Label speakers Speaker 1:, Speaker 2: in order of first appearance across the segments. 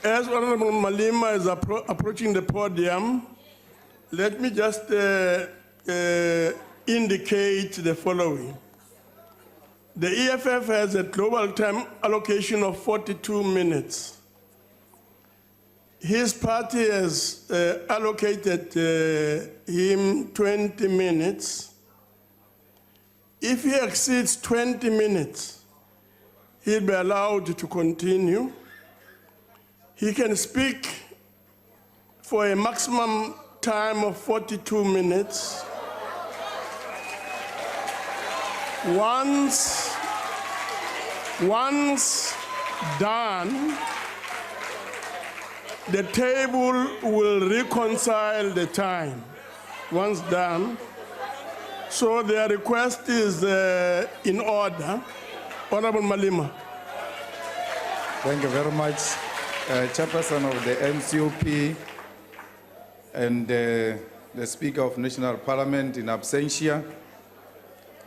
Speaker 1: As Honorable Malema is approaching the podium, let me just indicate the following. The EFF has a global time allocation of 42 minutes. His party has allocated him 20 minutes. If he exceeds 20 minutes, he'll be allowed to continue. He can speak for a maximum time of 42 minutes. Once done, the table will reconcile the time. Once done. So their request is in order. Honorable Malema.
Speaker 2: Thank you very much, Chairperson of the NCOP and the Speaker of National Parliament in absentia.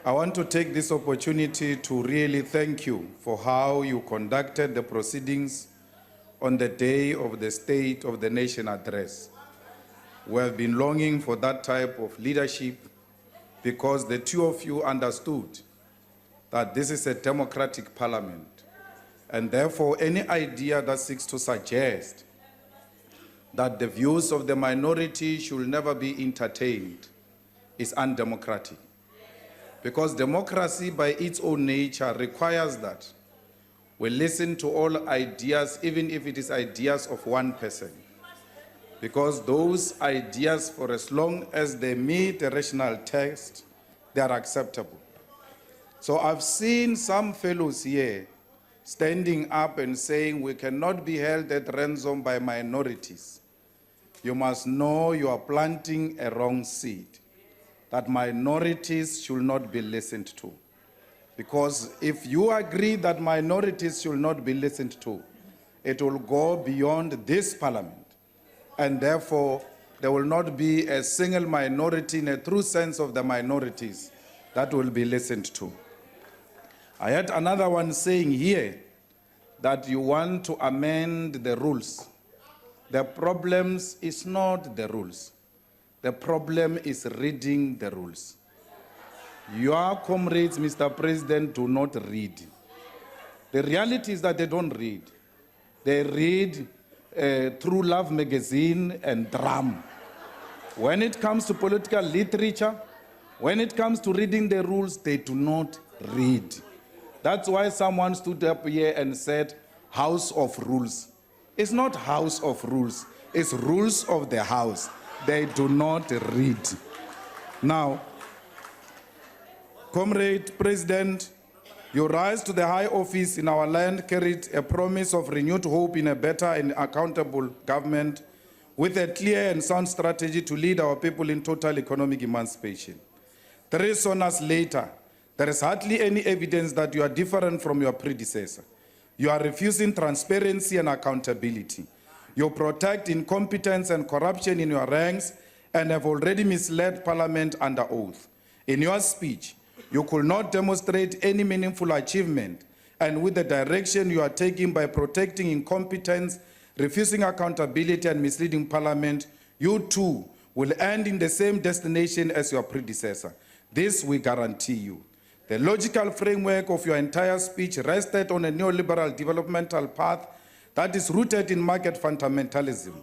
Speaker 2: I want to take this opportunity to really thank you for how you conducted the proceedings on the day of the State of the Nation address. We have been longing for that type of leadership because the two of you understood that this is a democratic parliament, and therefore any idea that seeks to suggest that the views of the minority should never be entertained is undemocratic. Because democracy by its own nature requires that we listen to all ideas, even if it is ideas of one person. Because those ideas, for as long as they meet the rational test, they are acceptable. So I've seen some fellows here standing up and saying we cannot be held at ransom by minorities. You must know you are planting a wrong seed, that minorities should not be listened to. Because if you agree that minorities should not be listened to, it will go beyond this parliament. And therefore, there will not be a single minority in a true sense of the minorities that will be listened to. I had another one saying here that you want to amend the rules. The problem is not the rules. The problem is reading the rules. Your comrades, Mr. President, do not read. The reality is that they don't read. They read True Love magazine and Drum. When it comes to political literature, when it comes to reading the rules, they do not read. That's why someone stood up here and said, House of Rules. It's not House of Rules, it's rules of the House. They do not read. Now, Comrade President, your rise to the high office in our land carried a promise of renewed hope in a better and accountable government with a clear and sound strategy to lead our people in total economic emancipation. 3 SONAs later, there is hardly any evidence that you are different from your predecessor. You are refusing transparency and accountability. You protect incompetence and corruption in your ranks and have already misled Parliament under oath. In your speech, you could not demonstrate any meaningful achievement, and with the direction you are taking by protecting incompetence, refusing accountability and misleading Parliament, you too will end in the same destination as your predecessor. This we guarantee you. The logical framework of your entire speech rested on a neoliberal developmental path that is rooted in market fundamentalism.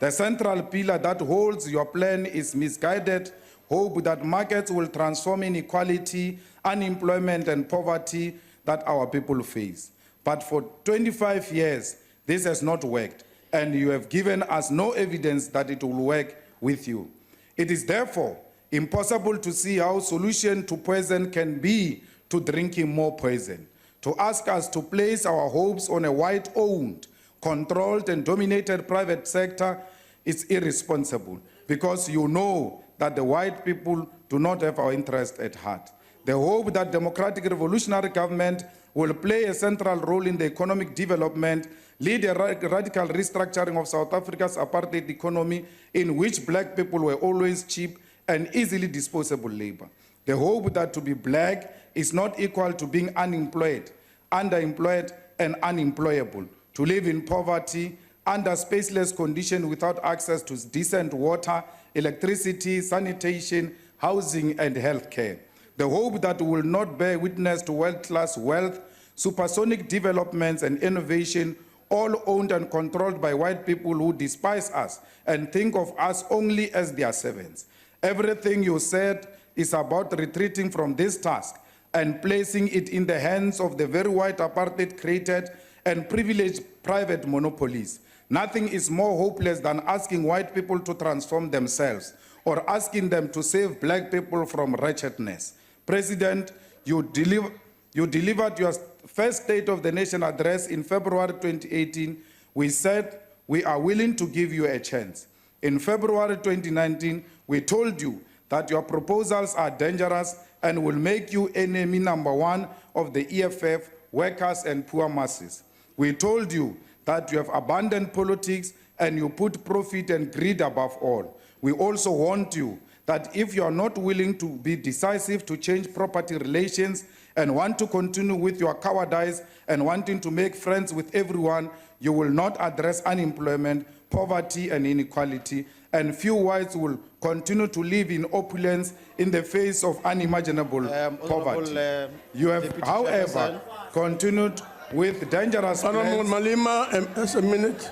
Speaker 2: The central pillar that holds your plan is misguided hope that markets will transform inequality, unemployment, and poverty that our people face. But for 25 years, this has not worked, and you have given us no evidence that it will work with you. It is therefore impossible to see how solution to poison can be to drinking more poison. To ask us to place our hopes on a white-owned, controlled, and dominated private sector is irresponsible, because you know that the white people do not have our interest at heart. The hope that democratic revolutionary government will play a central role in the economic development, lead a radical restructuring of South Africa's apartheid economy, in which black people were always cheap and easily disposable labor. The hope that to be black is not equal to being unemployed, underemployed, and unemployable, to live in poverty, under spaceless conditions without access to decent water, electricity, sanitation, housing, and healthcare. The hope that we will not bear witness to world-class wealth, supersonic developments, and innovation, all owned and controlled by white people who despise us and think of us only as their servants. Everything you said is about retreating from this task and placing it in the hands of the very white apartheid created and privileged private monopolies. Nothing is more hopeless than asking white people to transform themselves or asking them to save black people from wretchedness. President, you delivered your first State of the Nation address in February 2018. We said we are willing to give you a chance. In February 2019, we told you that your proposals are dangerous and will make you enemy number one of the EFF, workers, and poor masses. We told you that you have abandoned politics and you put profit and greed above all. We also warned you that if you are not willing to be decisive to change property relations and want to continue with your cowardice and wanting to make friends with everyone, you will not address unemployment, poverty, and inequality, and few whites will continue to live in opulence in the face of unimaginable poverty. You have,
Speaker 3: Deputy
Speaker 2: however, continued with dangerous
Speaker 1: Honorable
Speaker 2: plans.
Speaker 1: Malema, just a minute.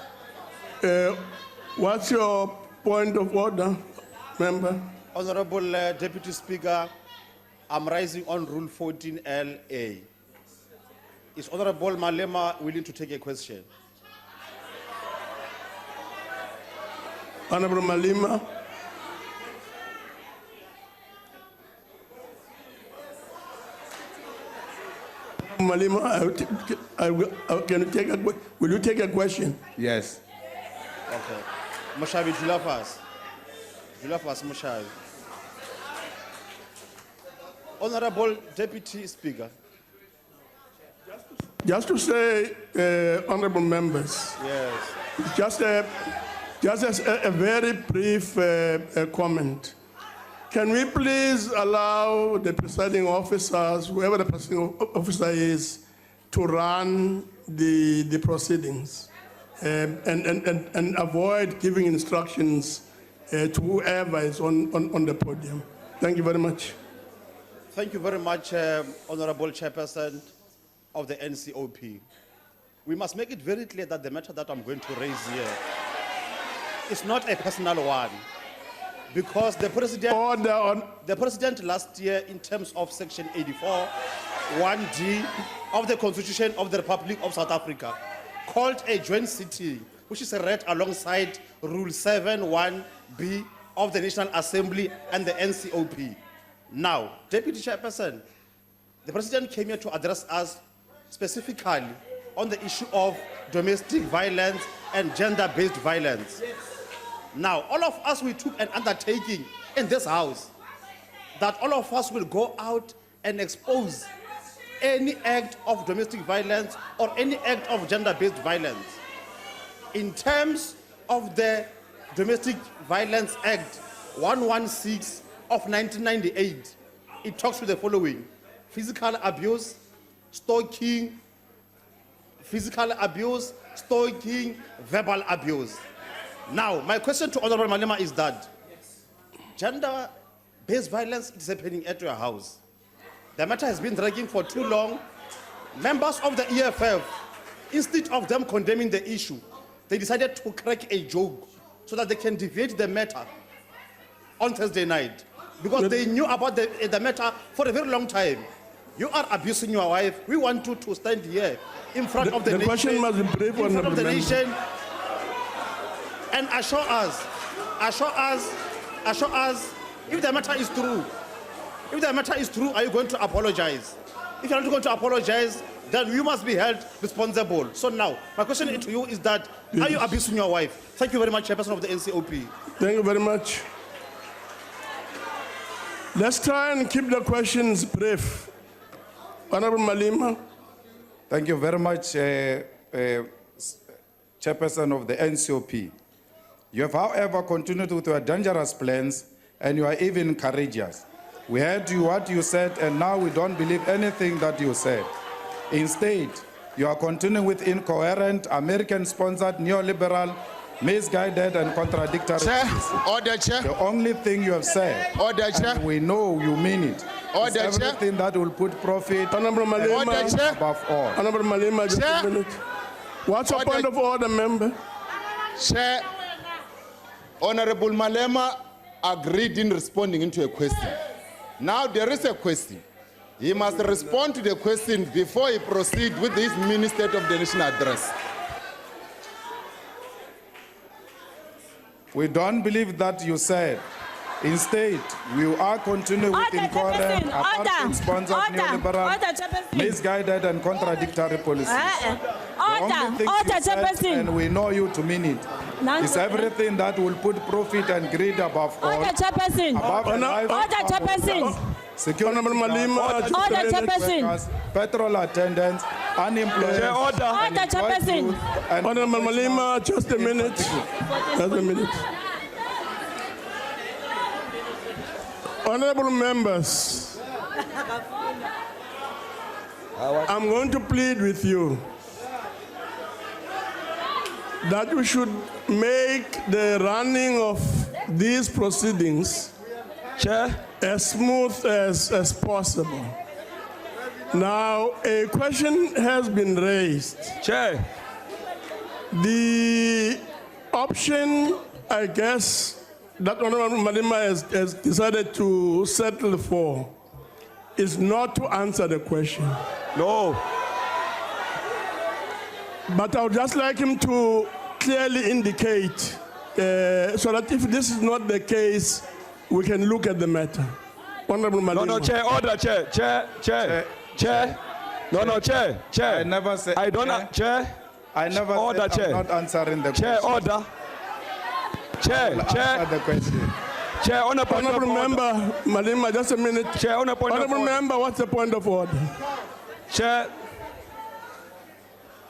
Speaker 1: What's your point of order, member?
Speaker 3: Honorable Deputy Speaker, I'm rising on Rule 14LA. Is Honorable Malema willing to take a question?
Speaker 1: Honorable Malema. Malema, will you take a question?
Speaker 2: Yes.
Speaker 3: Okay. Moshavi, Julafas. Julafas Moshavi. Honorable Deputy Speaker.
Speaker 1: Just to say, honorable members,
Speaker 3: Yes.
Speaker 1: just a very brief comment. Can we please allow the presiding officers, whoever the presiding officer is, to run the proceedings and avoid giving instructions to whoever is on the podium? Thank you very much.
Speaker 3: Thank you very much, Honorable Chairperson of the NCOP. We must make it very clear that the matter that I'm going to raise here is not a personal one, because the president last year, in terms of Section 84, 1D of the Constitution of the Republic of South Africa, called a joint sitting, which is read alongside Rule 7(1)B of the National Assembly and the NCOP. Now, Deputy Chairperson, the President came here to address us specifically on the issue of domestic violence and gender-based violence. Now, all of us, we took an undertaking in this House that all of us will go out and expose any act of domestic violence or any act of gender-based violence. In terms of the Domestic Violence Act 116 of 1998, it talks to the following: physical abuse, stalking, verbal abuse. Now, my question to Honorable Malema is that gender-based violence is happening at your house. The matter has been dragging for too long. Members of the EFF, instead of them condemning the issue, they decided to crack a joke so that they can deviate the matter on Thursday night, because they knew about the matter for a very long time. You are abusing your wife. We want you to stand here in front of the nation,
Speaker 1: question must be brief,
Speaker 3: in front of the
Speaker 1: Honorable
Speaker 3: nation, and assure us if the matter is true. If the matter is true, are you going to apologize? If you're not going to apologize, then you must be held responsible. So now, my question to you is that, are you abusing your wife? Thank you very much, Chairperson of the NCOP.
Speaker 1: Thank you very much. Let's try and keep the questions brief. Honorable Malema.
Speaker 2: Thank you very much, Chairperson of the NCOP. You have, however, continued with your dangerous plans, and you are even courageous. We heard what you said, and now we don't believe anything that you said. Instead, You are continuing with incoherent, American-sponsored, neoliberal, misguided and contradictory
Speaker 4: Chair,
Speaker 2: policy.
Speaker 4: order, Chair.
Speaker 2: The only thing you have said,
Speaker 4: Order, Chair.
Speaker 2: and we know you mean it, is
Speaker 4: Order, Chair.
Speaker 2: everything that will put profit
Speaker 1: Honorable
Speaker 4: Order,
Speaker 1: Malema,
Speaker 4: Chair.
Speaker 2: above all.
Speaker 1: Honorable Malema, just
Speaker 4: Chair.
Speaker 1: a minute. What's your
Speaker 4: Order.
Speaker 1: point of order, member?
Speaker 4: Chair, Honorable Malema agreed in responding into a question. Now there is a question. He must respond to the question before he proceeds with his Minister of the Nation address.
Speaker 2: We don't believe that you said. Instead, we are continuing with
Speaker 5: Order,
Speaker 2: incoherent,
Speaker 5: Chairperson. Order.
Speaker 2: American-sponsored,
Speaker 5: Order.
Speaker 2: neoliberal,
Speaker 5: Order, Chairperson.
Speaker 2: misguided and contradictory policies. The only
Speaker 5: Order,
Speaker 2: thing
Speaker 5: order,
Speaker 2: you said,
Speaker 5: Chairperson.
Speaker 2: and we know you to mean it, is everything that will put profit and greed above all,
Speaker 5: Order, Chairperson.
Speaker 2: above the life
Speaker 5: Order,
Speaker 2: of
Speaker 5: Chairperson.
Speaker 2: security
Speaker 1: Honorable Malema,
Speaker 2: guards,
Speaker 1: just a
Speaker 5: Order,
Speaker 1: minute.
Speaker 5: Chairperson.
Speaker 2: workers, petrol attendants, unemployed,
Speaker 5: Order, Chairperson.
Speaker 1: Honorable Malema, just a minute. Just a minute. Honorable members, I'm going to plead with you that we should make the running of these proceedings as smooth as possible. Now, a question has been raised.
Speaker 6: Chair.
Speaker 1: The option, I guess, that Honorable Malema has decided to settle for is not to answer the question.
Speaker 6: No.
Speaker 1: But I would just like him to clearly indicate so that if this is not the case, we can look at the matter. Honorable Malema.
Speaker 6: No, Chair, order, Chair. No, Chair.
Speaker 2: I never said.
Speaker 6: I don't, Chair.
Speaker 2: I never
Speaker 6: Order,
Speaker 2: said
Speaker 6: Chair.
Speaker 2: I'm not answering the
Speaker 6: Chair,
Speaker 2: question.
Speaker 6: order. Chair.
Speaker 2: Answer the question.
Speaker 6: Chair, on a point of
Speaker 1: Honorable
Speaker 6: order.
Speaker 1: Member, Malema, just a minute.
Speaker 6: Chair, on a point of
Speaker 1: Honorable
Speaker 6: order.
Speaker 1: Member, what's the point of order?
Speaker 6: Chair,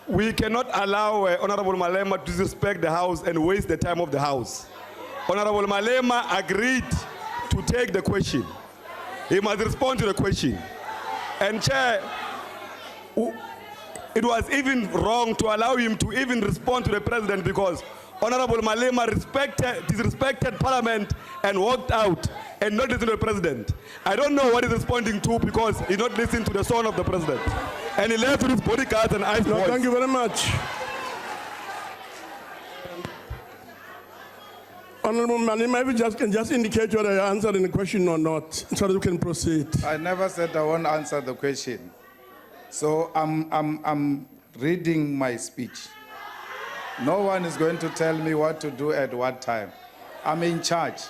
Speaker 6: we cannot allow Honorable Malema to disrespect the House and waste the time of the House. Honorable Malema agreed to take the question. He must respond to the question. And Chair, it was even wrong to allow him to even respond to the President because Honorable Malema disrespected Parliament and walked out and not listened to the President. I don't know what he's responding to because he's not listening to the son of the President. And he left with his bodyguards and ice
Speaker 1: No,
Speaker 6: boys.
Speaker 1: thank you very much. Honorable Malema, if you can just indicate whether you're answering the question or not, so that we can proceed.
Speaker 2: I never said I won't answer the question. So I'm reading my speech. No one is going to tell me what to do at what time. I'm in charge.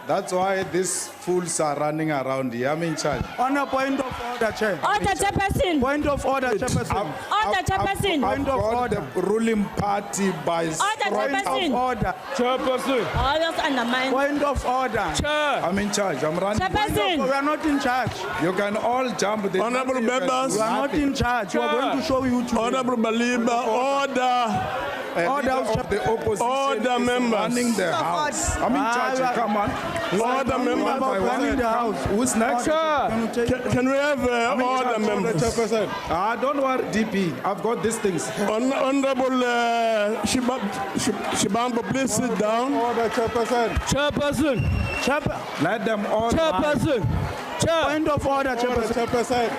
Speaker 2: That's why these fools are running around here. I'm in charge.
Speaker 7: On a point of order, Chair.
Speaker 5: Order, Chairperson.
Speaker 7: Point of order, Chairperson.
Speaker 5: Order, Chairperson.
Speaker 2: I've
Speaker 7: Point of
Speaker 2: got
Speaker 7: order.
Speaker 2: the ruling party by straight
Speaker 5: Chairperson.
Speaker 2: up.
Speaker 7: Order.
Speaker 6: Chairperson.
Speaker 5: Orders undermine.
Speaker 7: Point of order.
Speaker 6: Chair.
Speaker 2: I'm in charge. I'm running.
Speaker 7: We
Speaker 5: Chairperson.
Speaker 7: are not in charge.
Speaker 2: You can all jump. There's
Speaker 1: Honorable
Speaker 2: nothing you can
Speaker 1: members.
Speaker 2: do.
Speaker 7: We are not in charge. We are going to show you today.
Speaker 1: Honorable Malema, order.
Speaker 2: A
Speaker 7: Order
Speaker 2: leader of the opposition
Speaker 1: Order,
Speaker 2: is
Speaker 1: members.
Speaker 2: running the house. I'm in charge. Come on.
Speaker 1: Order, members.
Speaker 7: Running the house.
Speaker 2: Who's next?
Speaker 1: Can we have order, members?
Speaker 2: Don't worry, DP. I've got these things.
Speaker 1: Honorable Shibambo, please sit down.
Speaker 7: Order, Chairperson.
Speaker 2: Let them all
Speaker 7: Point of order, Chairperson.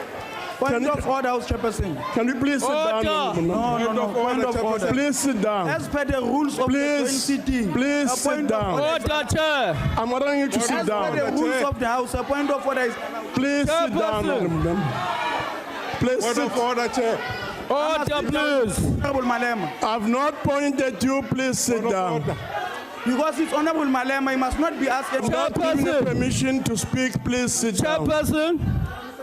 Speaker 7: Point of order, House Chairperson.
Speaker 1: Can you please sit down? Honorable member?
Speaker 7: No. Point of order.
Speaker 1: Please sit down.
Speaker 7: As per the rules of
Speaker 1: Please,
Speaker 7: the sitting.
Speaker 1: please sit down. I'm ordering you to sit
Speaker 7: As per
Speaker 1: down.
Speaker 7: the rules of the House, a point of order is.
Speaker 1: Please sit down, honorable member. Please sit.
Speaker 7: Order, Chair. Order, please. Honorable Malema.
Speaker 1: I've not pointed you. Please sit down.
Speaker 7: Because it's Honorable Malema, he must not be asked.
Speaker 1: Without giving me permission to speak, please sit down.
Speaker 6: Chairperson.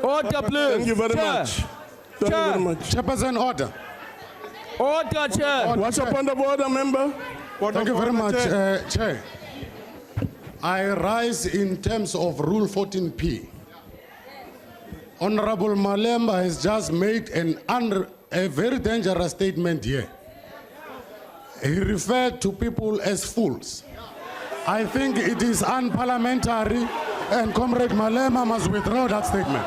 Speaker 6: Order, please.
Speaker 1: Thank you very much. Thank you very much.
Speaker 8: Chairperson, order.
Speaker 6: Order, Chair.
Speaker 1: What's your point of order, member?
Speaker 8: Thank you very much, Chair. I rise in terms of Rule 14P. Honorable Malema has just made a very dangerous statement here. He referred to people as fools. I think it is unparliamentary, and Comrade Malema must withdraw that statement.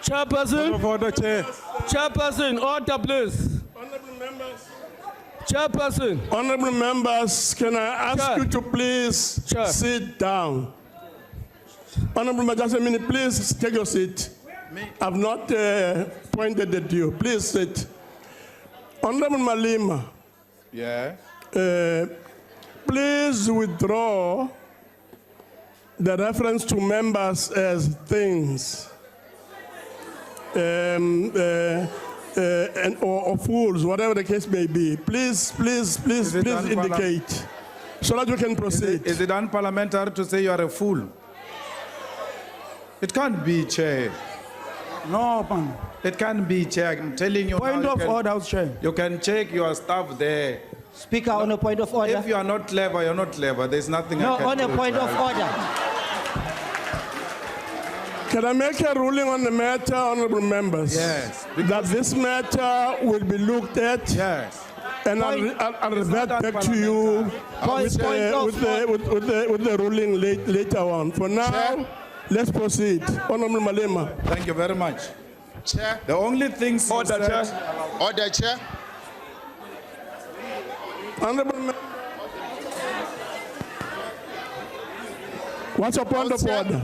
Speaker 7: Chairperson.
Speaker 9: Of order, Chair.
Speaker 7: Chairperson, order, please.
Speaker 1: Honorable members.
Speaker 7: Chairperson.
Speaker 1: Honorable members, can I ask
Speaker 7: Chair.
Speaker 1: you to please
Speaker 7: Chair.
Speaker 1: sit down? Honorable members, just a minute, please take your seat. I've not pointed at you. Please sit. Honorable Malema,
Speaker 2: Yeah.
Speaker 1: please withdraw the reference to members as things or fools, whatever the case may be. Please
Speaker 2: Is it unparliamentary?
Speaker 1: indicate so that we can proceed.
Speaker 2: Is it unparliamentary to say you are a fool? It can't be, Chair.
Speaker 7: No, man.
Speaker 2: It can't be, Chair. I'm telling you.
Speaker 7: Point
Speaker 2: now,
Speaker 7: of order, House Chair.
Speaker 2: You can check your stuff there.
Speaker 10: Speaker, on a point of order.
Speaker 2: If you are not clever, you're not clever. There's nothing
Speaker 10: No,
Speaker 2: I can
Speaker 10: on a
Speaker 2: do,
Speaker 10: point of
Speaker 2: Chair.
Speaker 10: order.
Speaker 1: Can I make a ruling on the matter, honorable members?
Speaker 2: Yes.
Speaker 1: That this matter will be looked at,
Speaker 2: Yes.
Speaker 1: and I'll revert
Speaker 2: not
Speaker 1: back to you
Speaker 10: Point
Speaker 1: with the ruling later on. For now,
Speaker 4: Chair.
Speaker 1: let's proceed. Honorable Malema.
Speaker 2: Thank you very much.
Speaker 4: Chair.
Speaker 2: The only things you
Speaker 6: Order,
Speaker 2: said-
Speaker 6: Chair.
Speaker 4: Order, Chair.
Speaker 1: Honorable member. What's your point of
Speaker 4: Chair.
Speaker 1: order?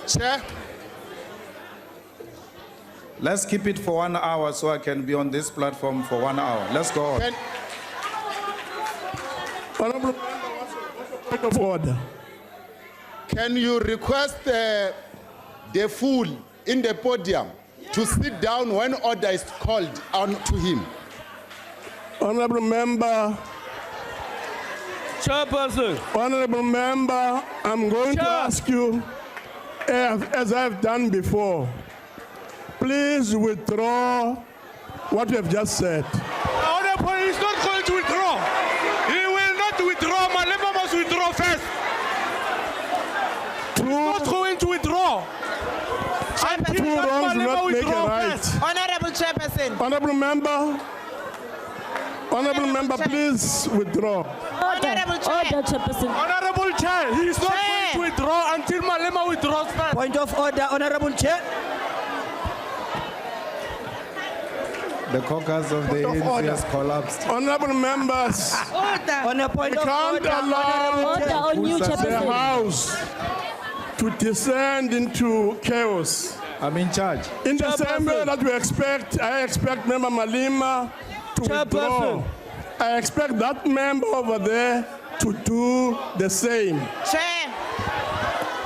Speaker 4: Chair.
Speaker 2: Let's keep it for 1 hour so I can be on this platform for 1 hour. Let's go on.
Speaker 4: Can,
Speaker 1: Honorable member, what's your point of order?
Speaker 4: can you request the fool in the podium to sit down when order is called on to him?
Speaker 1: Honorable member,
Speaker 7: Chairperson.
Speaker 1: honorable member, I'm going to
Speaker 7: Chair.
Speaker 1: ask you, as I've done before, please withdraw what you have just said.
Speaker 9: Honorable, he's not going to withdraw. He will not withdraw. Malema must withdraw first. Not going to withdraw. Until
Speaker 1: Two
Speaker 9: that
Speaker 1: wrongs do
Speaker 9: Malema
Speaker 1: not make a
Speaker 9: withdraw
Speaker 1: right.
Speaker 9: first.
Speaker 10: Honorable Chairperson.
Speaker 1: Honorable member, please withdraw.
Speaker 5: Order, Chairperson.
Speaker 9: Honorable Chair, he is not
Speaker 10: Chair.
Speaker 9: going to withdraw until Malema withdraws first.
Speaker 10: Point of order, Honorable Chair.
Speaker 2: The caucus of the ANC has collapsed.
Speaker 1: Honorable members,
Speaker 10: On a point
Speaker 1: we
Speaker 10: of
Speaker 1: can't
Speaker 10: order,
Speaker 1: allow
Speaker 10: Honorable
Speaker 5: Order
Speaker 10: Chair.
Speaker 5: on you,
Speaker 1: the
Speaker 5: Chairperson.
Speaker 1: House to descend into chaos.
Speaker 2: I'm in charge.
Speaker 1: In the same way that I expect Member Malema to withdraw.
Speaker 7: Chairperson.
Speaker 1: I expect that member over there to do the same.
Speaker 10: Chair.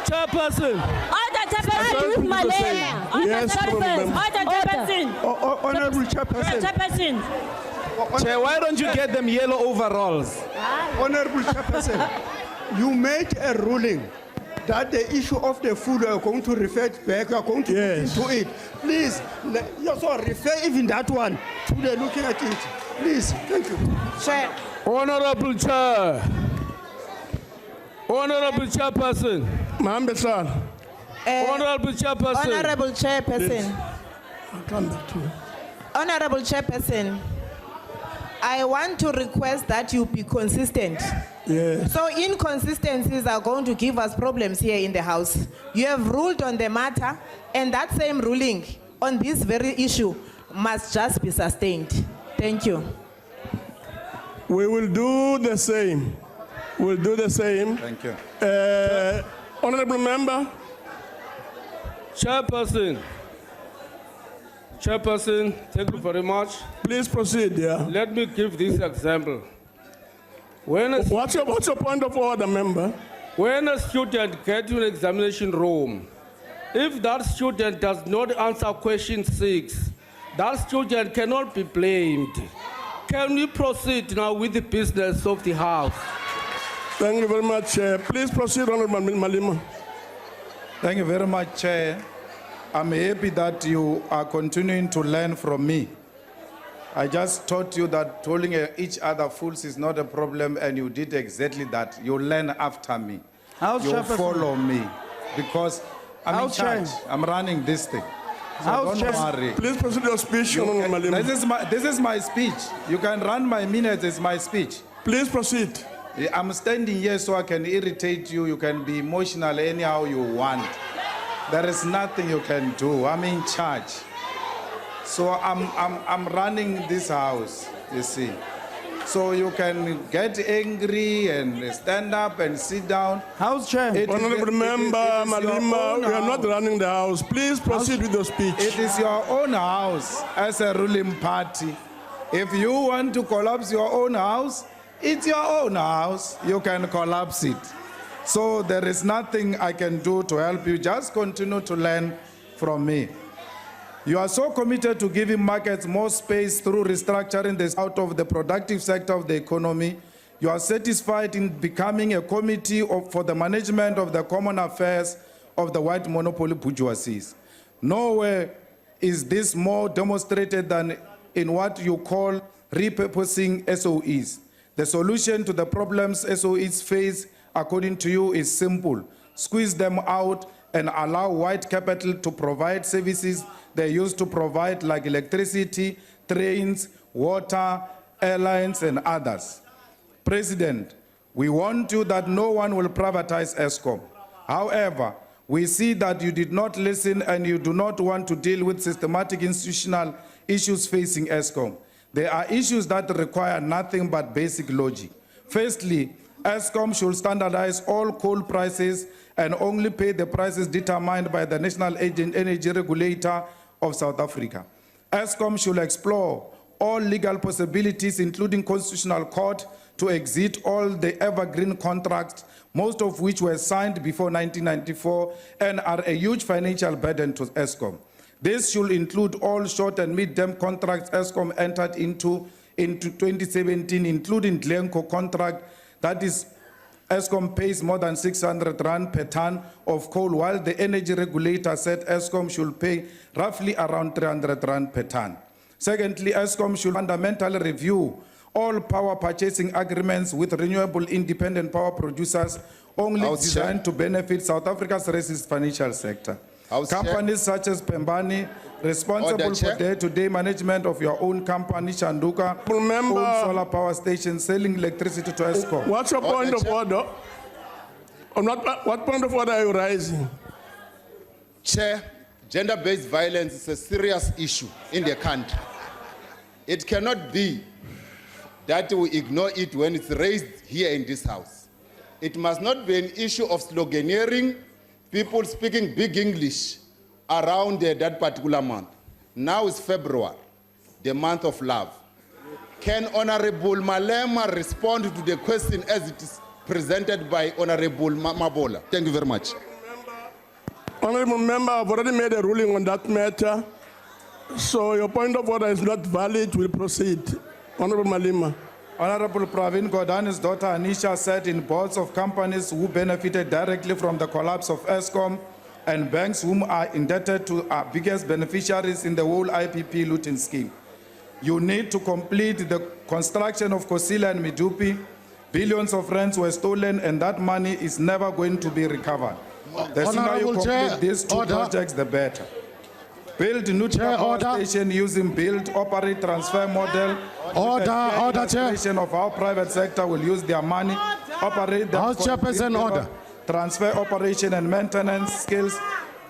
Speaker 7: Chairperson.
Speaker 5: Order, Chairperson. Ruth Malema. Order,
Speaker 1: Yes,
Speaker 5: Chairperson.
Speaker 1: Madam.
Speaker 5: Order, Chairperson.
Speaker 7: Honorable
Speaker 5: Order,
Speaker 7: Chairperson.
Speaker 5: Chairperson.
Speaker 6: Chair, why don't you get them yellow overalls?
Speaker 7: Honorable Chairperson, you made a ruling that the issue of the food are going to refer back, you are going to
Speaker 1: Yes.
Speaker 7: look into it. Please, you also refer even that one to the looking at it. Please, thank you.
Speaker 10: Chair.
Speaker 7: Honorable Chair. Honorable Chairperson.
Speaker 1: Mahambe Sal,
Speaker 7: Honorable Chairperson.
Speaker 10: Honorable Chairperson.
Speaker 1: I'll come back to you.
Speaker 10: Honorable Chairperson, I want to request that you be consistent.
Speaker 1: Yes.
Speaker 10: So inconsistencies are going to give us problems here in the House. You have ruled on the matter, and that same ruling on this very issue must just be sustained. Thank you.
Speaker 1: We will do the same. We'll do the same.
Speaker 2: Thank you.
Speaker 1: Honorable member,
Speaker 7: Chairperson. Chairperson, thank you very much.
Speaker 1: please proceed. Yeah.
Speaker 7: Let me give this example. When a
Speaker 1: What's your point of order, member?
Speaker 7: When a student gets to an examination room, if that student does not answer question 6, that student cannot be blamed. Can we proceed now with the business of the House?
Speaker 1: Thank you very much. Please proceed, Honorable Malema.
Speaker 2: Thank you very much, Chair. I'm happy that you are continuing to learn from me. I just taught you that calling each other fools is not a problem, and you did exactly that. You learn after me.
Speaker 7: House
Speaker 2: You
Speaker 7: Chairperson.
Speaker 2: follow me because I'm in
Speaker 7: House
Speaker 2: charge.
Speaker 7: Chair.
Speaker 2: I'm running this thing. So
Speaker 7: House
Speaker 2: don't
Speaker 7: Chair.
Speaker 2: worry.
Speaker 1: Please proceed your speech, Honorable Malema.
Speaker 2: This is my speech. You can run my minutes. It's my speech.
Speaker 1: Please proceed.
Speaker 2: I'm standing here so I can irritate you. You can be emotional anyhow you want. There is nothing you can do. I'm in charge. So I'm running this house, you see. So you can get angry and stand up and sit down.
Speaker 11: House Chair.
Speaker 1: Honorable Member Malema, we are not running the House. Please proceed with your speech.
Speaker 2: It is your own house as a ruling party. If you want to collapse your own house, it's your own house. You can collapse it. So there is nothing I can do to help you. Just continue to learn from me. You are so committed to giving markets more space through restructuring this out of the productive sector of the economy. You are satisfied in becoming a committee for the management of the common affairs of the white monopoly bourgeoisies. Nowhere is this more demonstrated than in what you call repurposing SOEs. The solution to the problems SOEs face, according to you, is simple. Squeeze them out and allow white capital to provide services they used to provide, like electricity, trains, water, airlines, and others. President, we warned you that no one will privatize ESCOM. However, we see that you did not listen and you do not want to deal with systematic institutional issues facing ESCOM. There are issues that require nothing but basic logic. Firstly, ESCOM should standardize all coal prices and only pay the prices determined by the National Energy Regulator of South Africa. ESCOM should explore all legal possibilities, including constitutional court, to exit all the evergreen contracts, most of which were signed before 1994 and are a huge financial burden to ESCOM. This should include all short and mid-term contracts ESCOM entered into 2017, including Glencoe contract, that is, ESCOM pays more than 600 rand per ton of coal, while the energy regulator said ESCOM should pay roughly around 300 rand per ton. Secondly, ESCOM should fundamentally review all power purchasing agreements with renewable independent power producers only designed to benefit South Africa's racist financial sector. Companies such as Pembani, responsible for day-to-day management of your own company, Shanduka, own solar power stations selling electricity to ESCOM.
Speaker 1: What's your point of order? What point of order are you raising?
Speaker 4: Chair, gender-based violence is a serious issue in the country. It cannot be that we ignore it when it's raised here in this house. It must not be an issue of sloganeering, people speaking big English around that particular month. Now is February, the month of love. Can Honorable Malema respond to the question as it is presented by Honorable Mabola? Thank you very much.
Speaker 1: Honorable Member, I've already made a ruling on that matter, so your point of order is not valid. We'll proceed. Honorable Malema.
Speaker 2: Honorable Pravin Gordhani's daughter Anisha sat in boards of companies who benefited directly from the collapse of ESCOM and banks whom are indebted to our biggest beneficiaries in the whole IPP looting scheme. You need to complete the construction of Kosila and Midupi. Billions of rands were stolen and that money is never going to be recovered. The sooner you complete these two projects, the better. Build nuclear power station using build, operate, transfer model.
Speaker 8: Order, Chair.
Speaker 2: Of our private sector will use their money, operate them.
Speaker 8: House Chairperson, order.
Speaker 2: Transfer operation and maintenance skills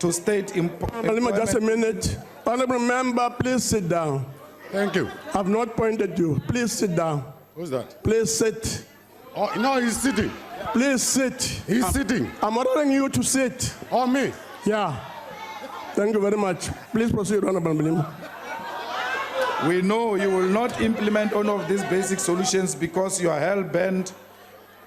Speaker 2: to state employment.
Speaker 1: Just a minute. Honorable Member, please sit down.
Speaker 8: Thank you.
Speaker 1: I've not pointed you. Please sit down.
Speaker 8: Who's that?
Speaker 1: Please sit.
Speaker 8: Oh, no, he's sitting.
Speaker 1: Please sit.
Speaker 8: He's sitting.
Speaker 1: I'm ordering you to sit.
Speaker 8: Oh, me?
Speaker 1: Yeah. Thank you very much. Please proceed, Honorable Malema.
Speaker 2: We know you will not implement all of these basic solutions because you are hell-bent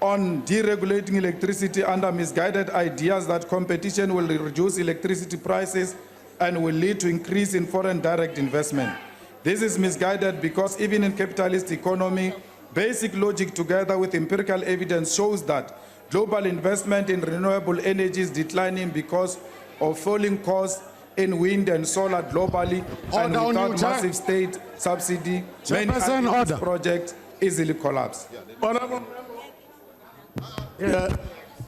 Speaker 2: on deregulating electricity under misguided ideas that competition will reduce electricity prices and will lead to increase in foreign direct investment. This is misguided because even in capitalist economy, basic logic together with empirical evidence shows that global investment in renewable energy is declining because of falling costs in wind and solar globally, and without massive state subsidy, many of these projects easily collapse.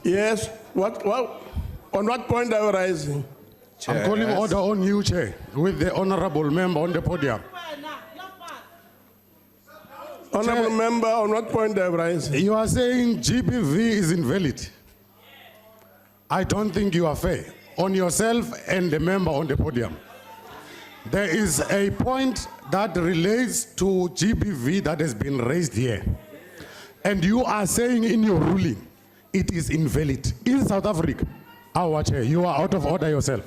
Speaker 1: Yes. On what point are you raising?
Speaker 8: Chair, I'm calling order on you, Chair, with the honorable member on the podium.
Speaker 1: Honorable Member, on what point are you raising?
Speaker 8: You are saying GBV is invalid. I don't think you are fair. on yourself and the member on the podium. There is a point that relates to GBV that has been raised here. And you are saying in your ruling, it is invalid. In South Africa, our chair, you are out of order yourself.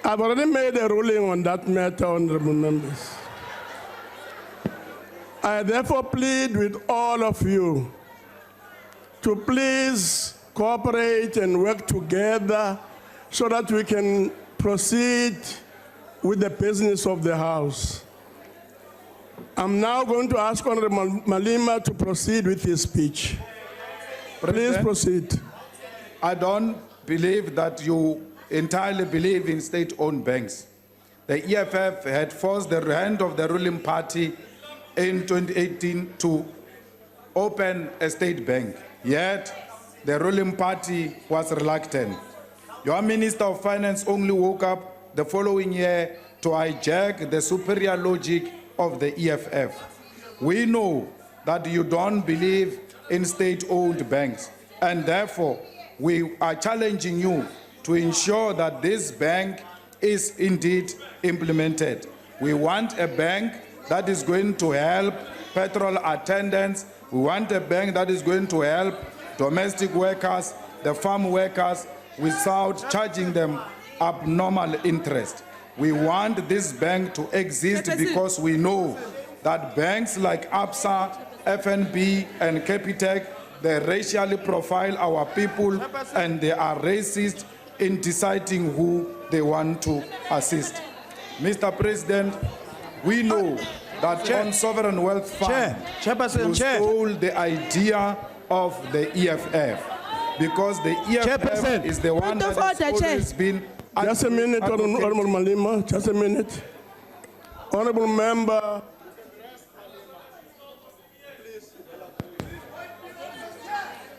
Speaker 1: I've already made a ruling on that matter, honorable members. I therefore plead with all of you to please cooperate and work together so that we can proceed with the business of the House. I'm now going to ask Honorable Malema to proceed with his speech. Please proceed.
Speaker 2: I don't believe that you entirely believe in state-owned banks. The EFF had forced the hand of the ruling party in 2018 to open a state bank, yet the ruling party was reluctant. Your Minister of Finance only woke up the following year to hijack the superior logic of the EFF. We know that you don't believe in state-owned banks, and therefore we are challenging you to ensure that this bank is indeed implemented. We want a bank that is going to help petrol attendants. We want a bank that is going to help domestic workers, the farm workers, without charging them abnormal interest. We want this bank to exist because we know that banks like ABSA, FNB, and Capitec, they racially profile our people and they are racist in deciding who they want to assist. Mr. President, we know that on sovereign wealth fund, you stole the idea of the EFF because the EFF is the one that has always been.
Speaker 1: Just a minute, Honorable Malema, just a minute. Honorable member.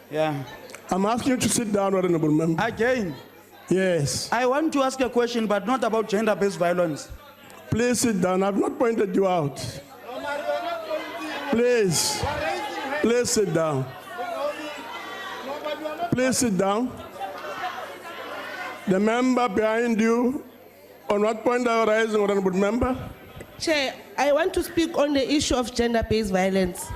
Speaker 11: Yeah.
Speaker 1: I'm asking you to sit down, Honorable member.
Speaker 11: Again,
Speaker 1: Yes.
Speaker 11: I want to ask a question, but not about gender-based violence.
Speaker 1: Please sit down. I've not pointed you out. Please. Please sit down. Please sit down. The member behind you, on what point are you raising, Honorable Member?
Speaker 12: Chair, I want to speak on the issue of gender-based violence.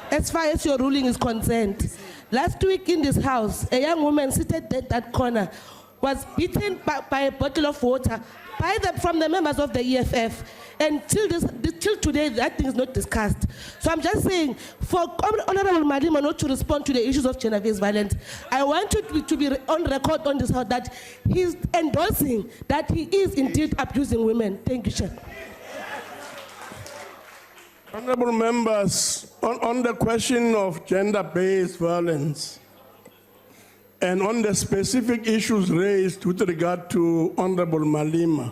Speaker 12: As far as your ruling is concerned, last week in this house, a young woman seated at that corner was beaten by a bottle of water from the members of the EFF. And till today, that thing is not discussed. So I'm just saying, for Honorable Malema not to respond to the issues of gender-based violence, I want to be on record on this house that he's endorsing that he is indeed abusing women. Thank you, Chair.
Speaker 1: Honorable members, on the question of gender-based violence and on the specific issues raised with regard to Honorable Malema,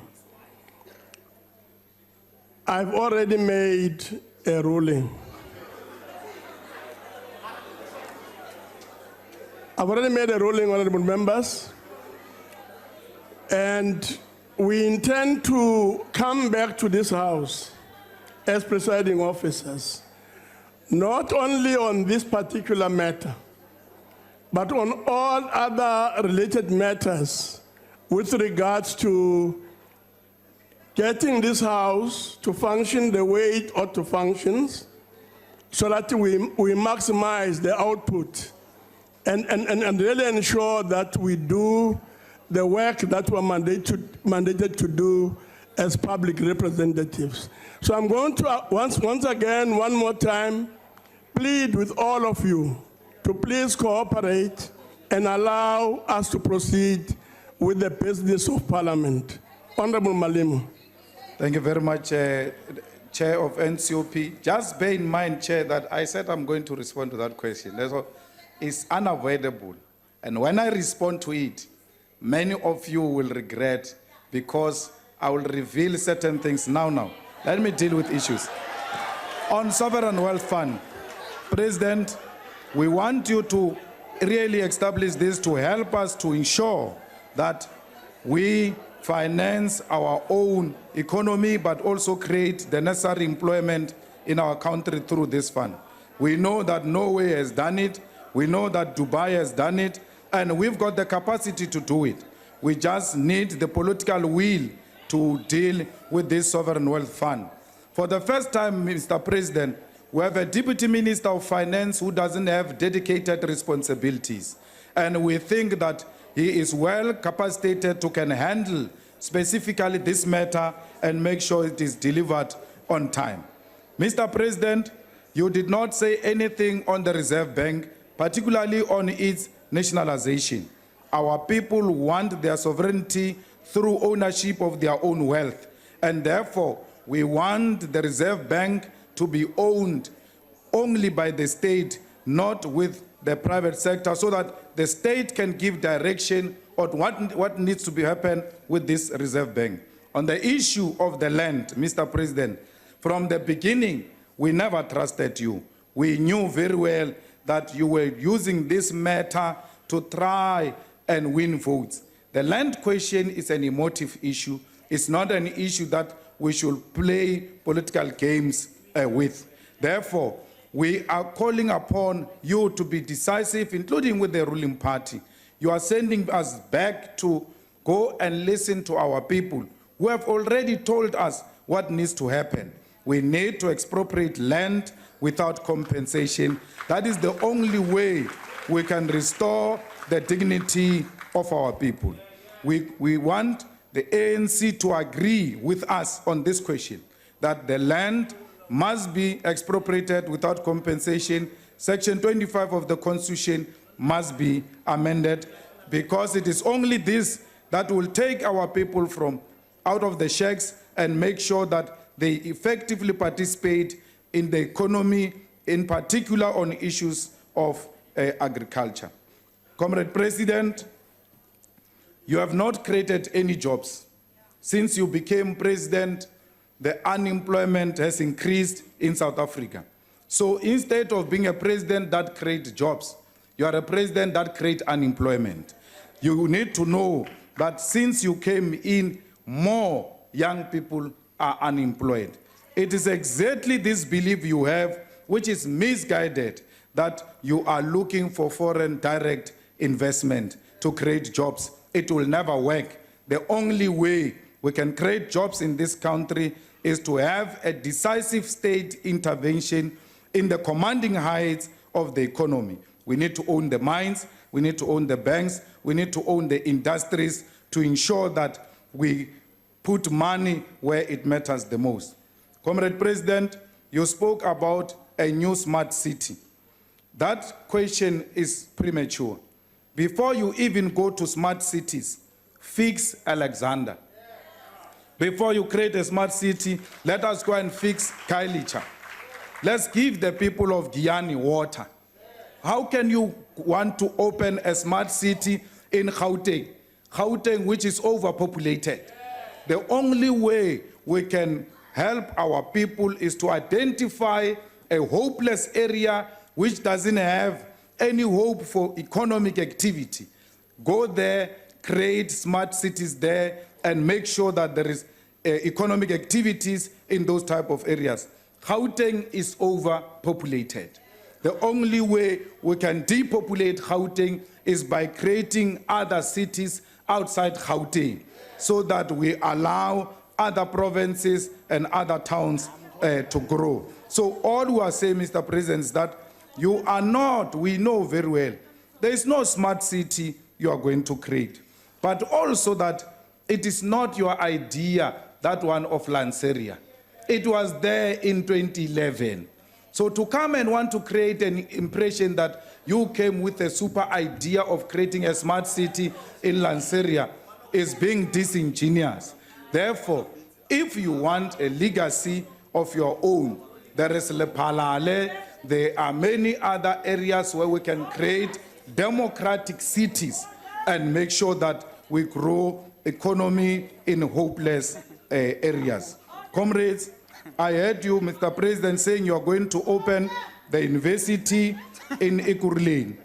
Speaker 1: I've already made a ruling. I've already made a ruling, honorable members, and we intend to come back to this House as presiding officers, not only on this particular matter, but on all other related matters with regards to getting this House to function the way it ought to function, so that we maximize the output and really ensure that we do the work that we're mandated to do as public representatives. So I'm going to, once again, one more time, plead with all of you to please cooperate and allow us to proceed with the business of Parliament. Honorable Malema.
Speaker 2: Thank you very much, Chair of NCOP. Just bear in mind, Chair, that I said I'm going to respond to that question. It's unavoidable. And when I respond to it, many of you will regret because I will reveal certain things now. Let me deal with issues. On Sovereign Wealth Fund, President, we want you to really establish this to help us to ensure that we finance our own economy, but also create the necessary employment in our country through this fund. We know that Norway has done it. We know that Dubai has done it, and we've got the capacity to do it. We just need the political will to deal with this sovereign wealth fund. For the first time, Mr. President, we have a Deputy Minister of Finance who doesn't have dedicated responsibilities. And we think that he is well capacitated to can handle specifically this matter and make sure it is delivered on time. Mr. President, you did not say anything on the Reserve Bank, particularly on its nationalization. Our people want their sovereignty through ownership of their own wealth, and therefore we want the Reserve Bank to be owned only by the state, not with the private sector, so that the state can give direction on what needs to be happen with this Reserve Bank. On the issue of the land, Mr. President, from the beginning, we never trusted you. We knew very well that you were using this matter to try and win votes. The land question is an emotive issue. It's not an issue that we should play political games with. Therefore, we are calling upon you to be decisive, including with the ruling party. You are sending us back to go and listen to our people who have already told us what needs to happen. We need to expropriate land without compensation. That is the only way we can restore the dignity of our people. We want the ANC to agree with us on this question, that the land must be expropriated without compensation. Section 25 of the Constitution must be amended, because it is only this that will take our people from out of the shacks and make sure that they effectively participate in the economy, in particular on issues of agriculture. Comrade President, you have not created any jobs. Since you became president, the unemployment has increased in South Africa. So instead of being a president that creates jobs, you are a president that creates unemployment. You need to know that since you came in, more young people are unemployed. It is exactly this belief you have, which is misguided, that you are looking for foreign direct investment to create jobs. It will never work. The only way we can create jobs in this country is to have a decisive state intervention in the commanding heights of the economy. We need to own the mines, we need to own the banks, we need to own the industries to ensure that we put money where it matters the most. Comrade President, you spoke about a new smart city. That question is premature. Before you even go to smart cities, fix Alexander. Before you create a smart city, let us go and fix Kailicha. Let's give the people of Giyani water. How can you want to open a smart city in Gauteng? Gauteng, which is overpopulated. The only way we can help our people is to identify a hopeless area which doesn't have any hope for economic activity. Go there, create smart cities there, and make sure that there is economic activities in those type of areas. Gauteng is overpopulated. The only way we can depopulate Gauteng is by creating other cities outside Gauteng, so that we allow other provinces and other towns to grow. So all we are saying, Mr. President, is that you are not, we know very well, there is no smart city you are going to create. But also that it is not your idea, that one of Lanseria. It was there in 2011. So to come and want to create an impression that you came with a super idea of creating a smart city in Lanseria is being disingenuous. Therefore, if you want a legacy of your own, there is Lepalale, there are many other areas where we can create democratic cities and make sure that we grow economy in hopeless areas. Comrades, I heard you, Mr. President, saying you are going to open the university in Ekurhuleni.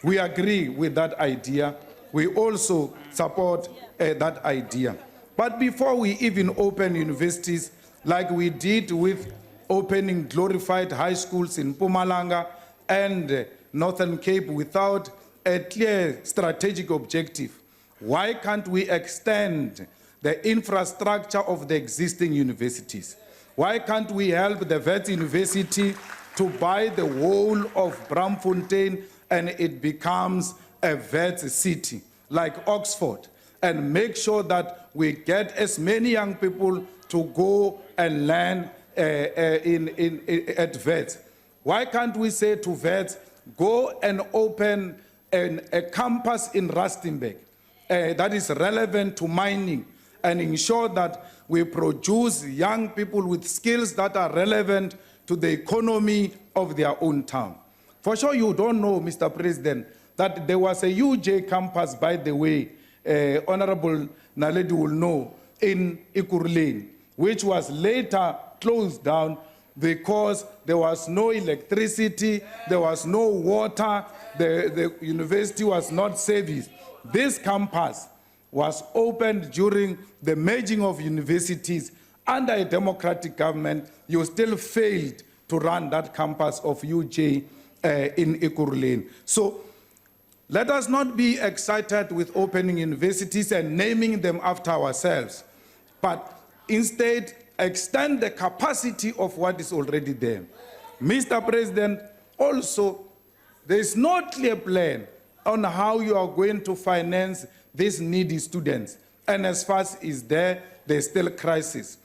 Speaker 2: We agree with that idea. We also support that idea. But before we even open universities, like we did with opening glorified high schools in Mpumalanga and Northern Cape without a clear strategic objective? Why can't we extend the infrastructure of the existing universities? Why can't we help the Wits University to buy the whole of Braamfontein and it becomes a Wits city like Oxford, and make sure that we get as many young people to go and learn at Wits? Why can't we say to Wits, go and open a campus in Rustenburg that is relevant to mining, and ensure that we produce young people with skills that are relevant to the economy of their own town? For sure you don't know, Mr. President, that there was a UJ campus, by the way, Honorable Naledi will know, in Ekurhuleni, which was later closed down because there was no electricity, there was no water, the university was not serviced. This campus was opened during the merging of universities under a democratic government. You still failed to run that campus of UJ in Ekurhuleni. So let us not be excited with opening universities and naming them after ourselves, but instead extend the capacity of what is already there. Mr. President, also, there is no clear plan on how you are going to finance these needy students. And as far as is there, there's still crisis.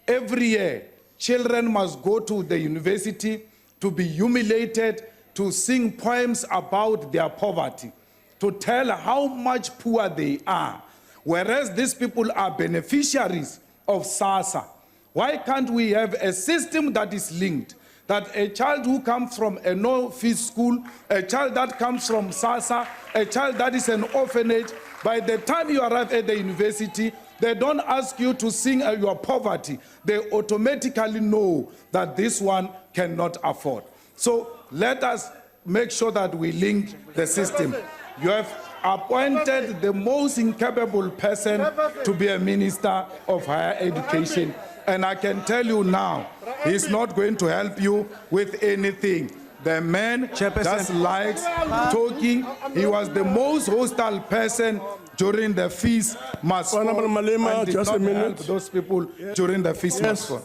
Speaker 2: Every year, children must go to the university to be humiliated, to sing poems about their poverty, to tell how much poor they are, whereas these people are beneficiaries of SASA. Why can't we have a system that is linked? That a child who comes from a no-fee school, a child that comes from SASA, a child that is an orphanage, by the time you arrive at the university, they don't ask you to sing your poverty. They automatically know that this one cannot afford. So let us make sure that we link the system. You have appointed the most incapable person to be a minister of higher education. And I can tell you now, he's not going to help you with anything. The man just likes talking. He was the most hostile person during the feast must fall,
Speaker 1: Honorable Malema,
Speaker 2: and did
Speaker 1: just
Speaker 2: not
Speaker 1: a minute.
Speaker 2: help those people during the feast must fall.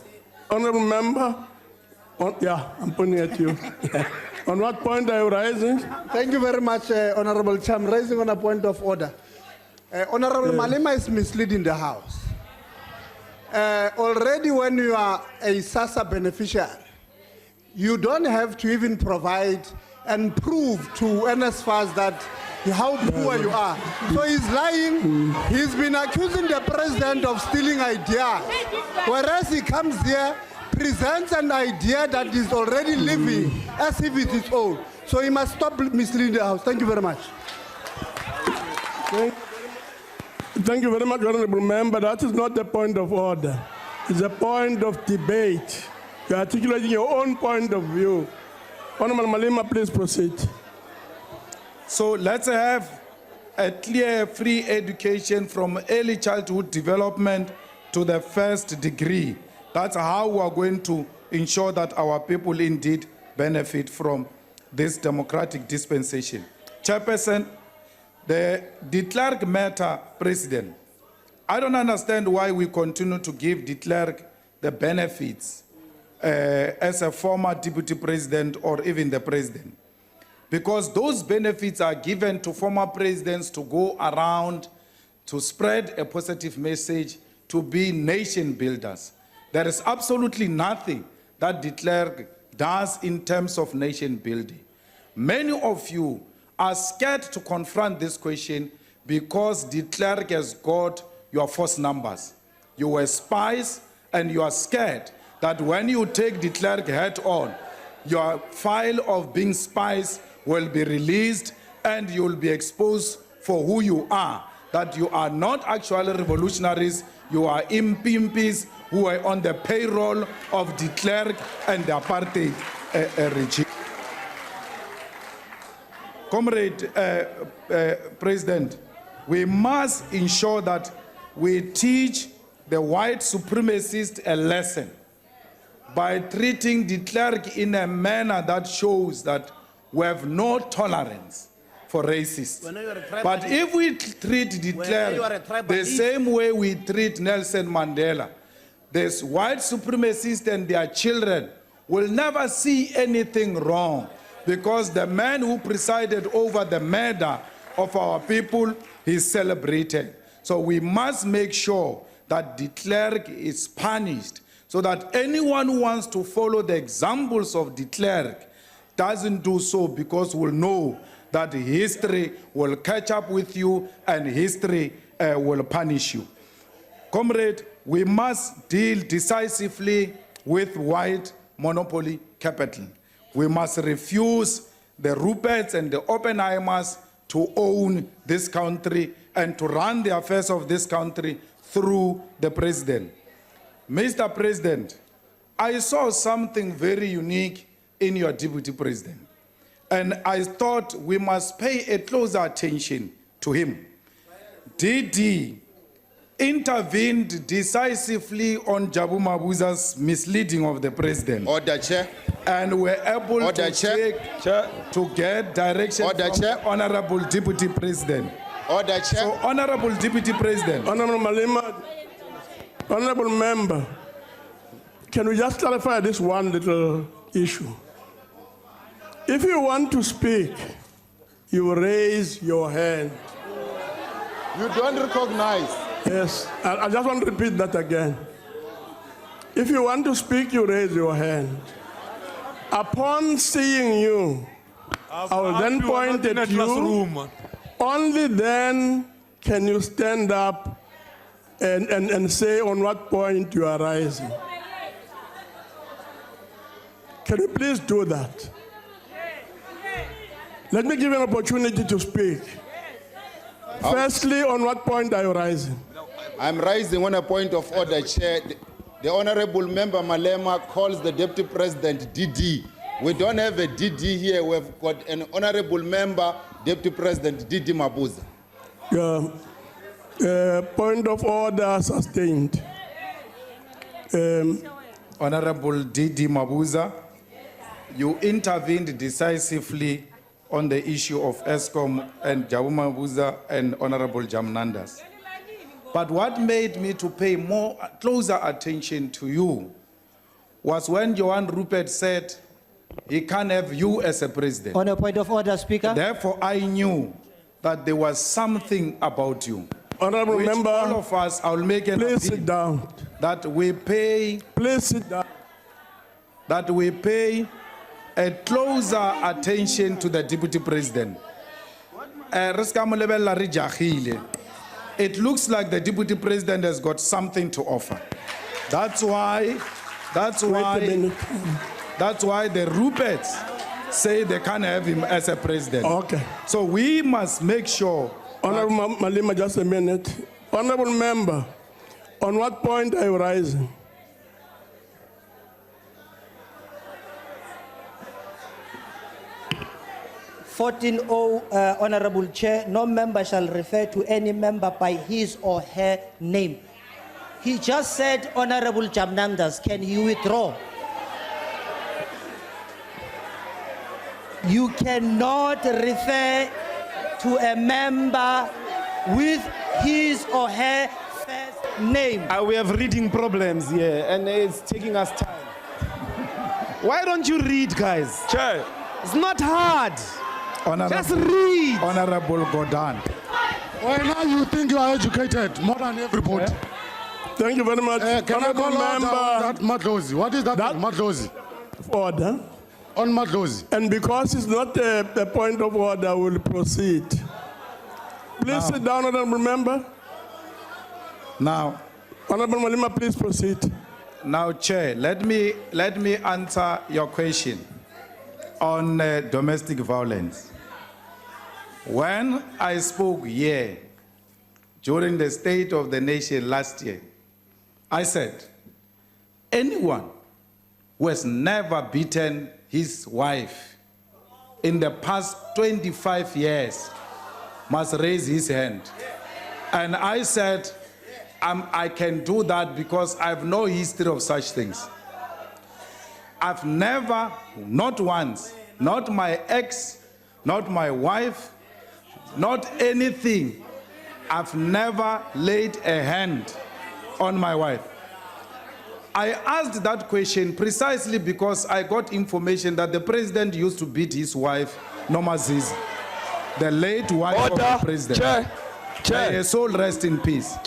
Speaker 1: Honorable member, I'm pointing at you. On what point are you rising?
Speaker 13: Thank you very much, Honorable Chair. I'm raising on a point of order. Honorable Malema is misleading the House. Already when you are a SASA beneficiary, you don't have to even provide and prove to NSFAS that how poor you are. So he's lying. He's been accusing the president of stealing ideas, whereas he comes here, presents an idea that is already living as if it is old. So he must stop misleading the House. Thank you very much.
Speaker 1: Thank you very much, Honorable Member. That is not the point of order. It's a point of debate. You're articulating your own point of view. Honorable Malema, please proceed.
Speaker 2: So let's have a clear free education from early childhood development to the first degree. That's how we are going to ensure that our people indeed benefit from this democratic dispensation. Chairperson, the de Klerk matter, President, I don't understand why we continue to give de Klerk the benefits as a former deputy president or even the president. Because those benefits are given to former presidents to go around to spread a positive message, to be nation builders. There is absolutely nothing that de Klerk does in terms of nation building. Many of you are scared to confront this question because de Klerk has got your false numbers. You were spies and you are scared that when you take de Klerk head on, your file of being spies will be released and you will be exposed for who you are, that you are not actually revolutionaries, you are impimpis who are on the payroll of de Klerk and the apartheid regime. Comrade President, we must ensure that we teach the white supremacists a lesson by treating de Klerk in a manner that shows that we have no tolerance for racists.
Speaker 11: When you are a tribalist.
Speaker 2: But if we treat de
Speaker 11: When
Speaker 2: Klerk
Speaker 11: you are a
Speaker 2: the
Speaker 11: tribalist.
Speaker 2: same way we treat Nelson Mandela, these white supremacists and their children will never see anything wrong, because the man who presided over the murder of our people is celebrated. So we must make sure that de Klerk is punished, so that anyone who wants to follow the examples of de Klerk doesn't do so, because we'll know that history will catch up with you and history will punish you. Comrade, we must deal decisively with white monopoly capital. We must refuse the Ruperts and the Oppenheimers to own this country and to run the affairs of this country through the president. Mr. President, I saw something very unique in your deputy president, and I thought we must pay a closer attention to him. DD intervened decisively on Jabu Mabuza's misleading of the president.
Speaker 4: Order, Chair.
Speaker 2: And were able
Speaker 4: Order, Chair.
Speaker 2: to get direction
Speaker 4: Order,
Speaker 2: from
Speaker 4: Chair.
Speaker 2: the Honorable Deputy President.
Speaker 4: Order, Chair.
Speaker 2: So, Honorable Deputy President,
Speaker 1: Honorable Malema, honorable member, can we just clarify this one little issue? If you want to speak, you raise your hand.
Speaker 4: You don't recognize.
Speaker 1: Yes, I just want to repeat that again. If you want to speak, you raise your hand. Upon seeing you, I will then point at you. Only then can you stand up and say on what point you are rising. Can you please do that? Let me give you an opportunity to speak. Firstly, on what point are you rising?
Speaker 4: I'm rising on a point of order, Chair. The Honorable Member Malema calls the Deputy President DD. We don't have a DD here. We've got an Honorable Member, Deputy President DD Mabuza.
Speaker 1: Point of order sustained.
Speaker 2: Honorable DD Mabuza, you intervened decisively on the issue of ESCOM and Jabu Mabuza and Honorable Jamnandas. But what made me to pay closer attention to you was when Johan Rupert said he can't have you as a president.
Speaker 14: On a point of order, Speaker.
Speaker 2: Therefore, I knew that there was something about you.
Speaker 1: Honorable
Speaker 2: which
Speaker 1: member,
Speaker 2: all of us, I will make an
Speaker 1: please
Speaker 2: appeal
Speaker 1: sit down.
Speaker 2: that we pay.
Speaker 1: Please sit down.
Speaker 2: That we pay a closer attention to the deputy president. It looks like the deputy president has got something to offer. That's why the Ruperts say they can't have him as a president.
Speaker 1: Okay.
Speaker 2: So we must make sure.
Speaker 1: Honorable Malema, just a minute. Honorable member, on what point are you rising?
Speaker 14: 14.0, Honorable Chair, no member shall refer to any member by his or her name. He just said, Honorable Jamnandas, can you withdraw? You cannot refer to a member with his or her first name.
Speaker 15: We have reading problems here, and it's taking us time. Why don't you read, guys?
Speaker 6: Chair.
Speaker 15: It's not hard. Just read.
Speaker 2: Honorable Godan.
Speaker 8: Why now you think you are educated more than everybody?
Speaker 1: Thank you very much.
Speaker 8: Can I call
Speaker 1: member,
Speaker 8: out that Madlozi? What is that Madlozi?
Speaker 1: Order.
Speaker 8: On Madlozi.
Speaker 1: And because it's not a point of order, we'll proceed. Please sit down, honorable member.
Speaker 2: Now,
Speaker 1: Honorable Malema, please proceed.
Speaker 2: Now, Chair, let me answer your question on domestic violence. When I spoke here during the State of the Nation last year, I said, anyone who has never beaten his wife in the past 25 years must raise his hand. And I said, I can do that because I have no history of such things. I've never, not once, not my ex, not my wife, not anything. I've never laid a hand on my wife. I asked that question precisely because I got information that the president used to beat his wife, Noma Zizi, the late wife of the president. May her soul rest in peace.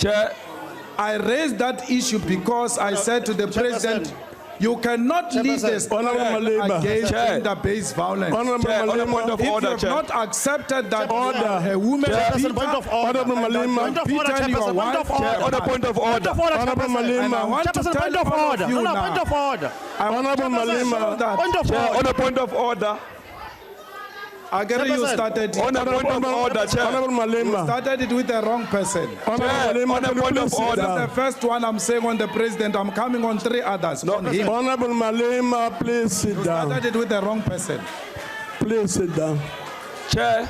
Speaker 2: I raised that issue because I said to the president, you cannot lead the state against gender-based violence.
Speaker 1: On a point of
Speaker 2: If
Speaker 1: order,
Speaker 2: you have not accepted that a woman beaten
Speaker 1: point of order,
Speaker 2: your wife,
Speaker 1: on a point of order, Honorable
Speaker 2: and I want to tell all of you now,
Speaker 1: Honorable Malema,
Speaker 6: On a point of order.
Speaker 2: I agree you started it.
Speaker 6: On a point of order, Chair.
Speaker 1: Honorable
Speaker 2: You
Speaker 1: Malema,
Speaker 2: started it with the wrong person.
Speaker 1: Honorable
Speaker 6: on a
Speaker 1: Malema,
Speaker 6: point of
Speaker 1: please sit
Speaker 6: order.
Speaker 2: That's
Speaker 1: down.
Speaker 2: the first one I'm saying on the president. I'm coming on 3 others. On him.
Speaker 1: Honorable Malema, please sit
Speaker 2: You
Speaker 1: down.
Speaker 2: started it with the wrong person.
Speaker 1: Please sit down.
Speaker 6: Chair.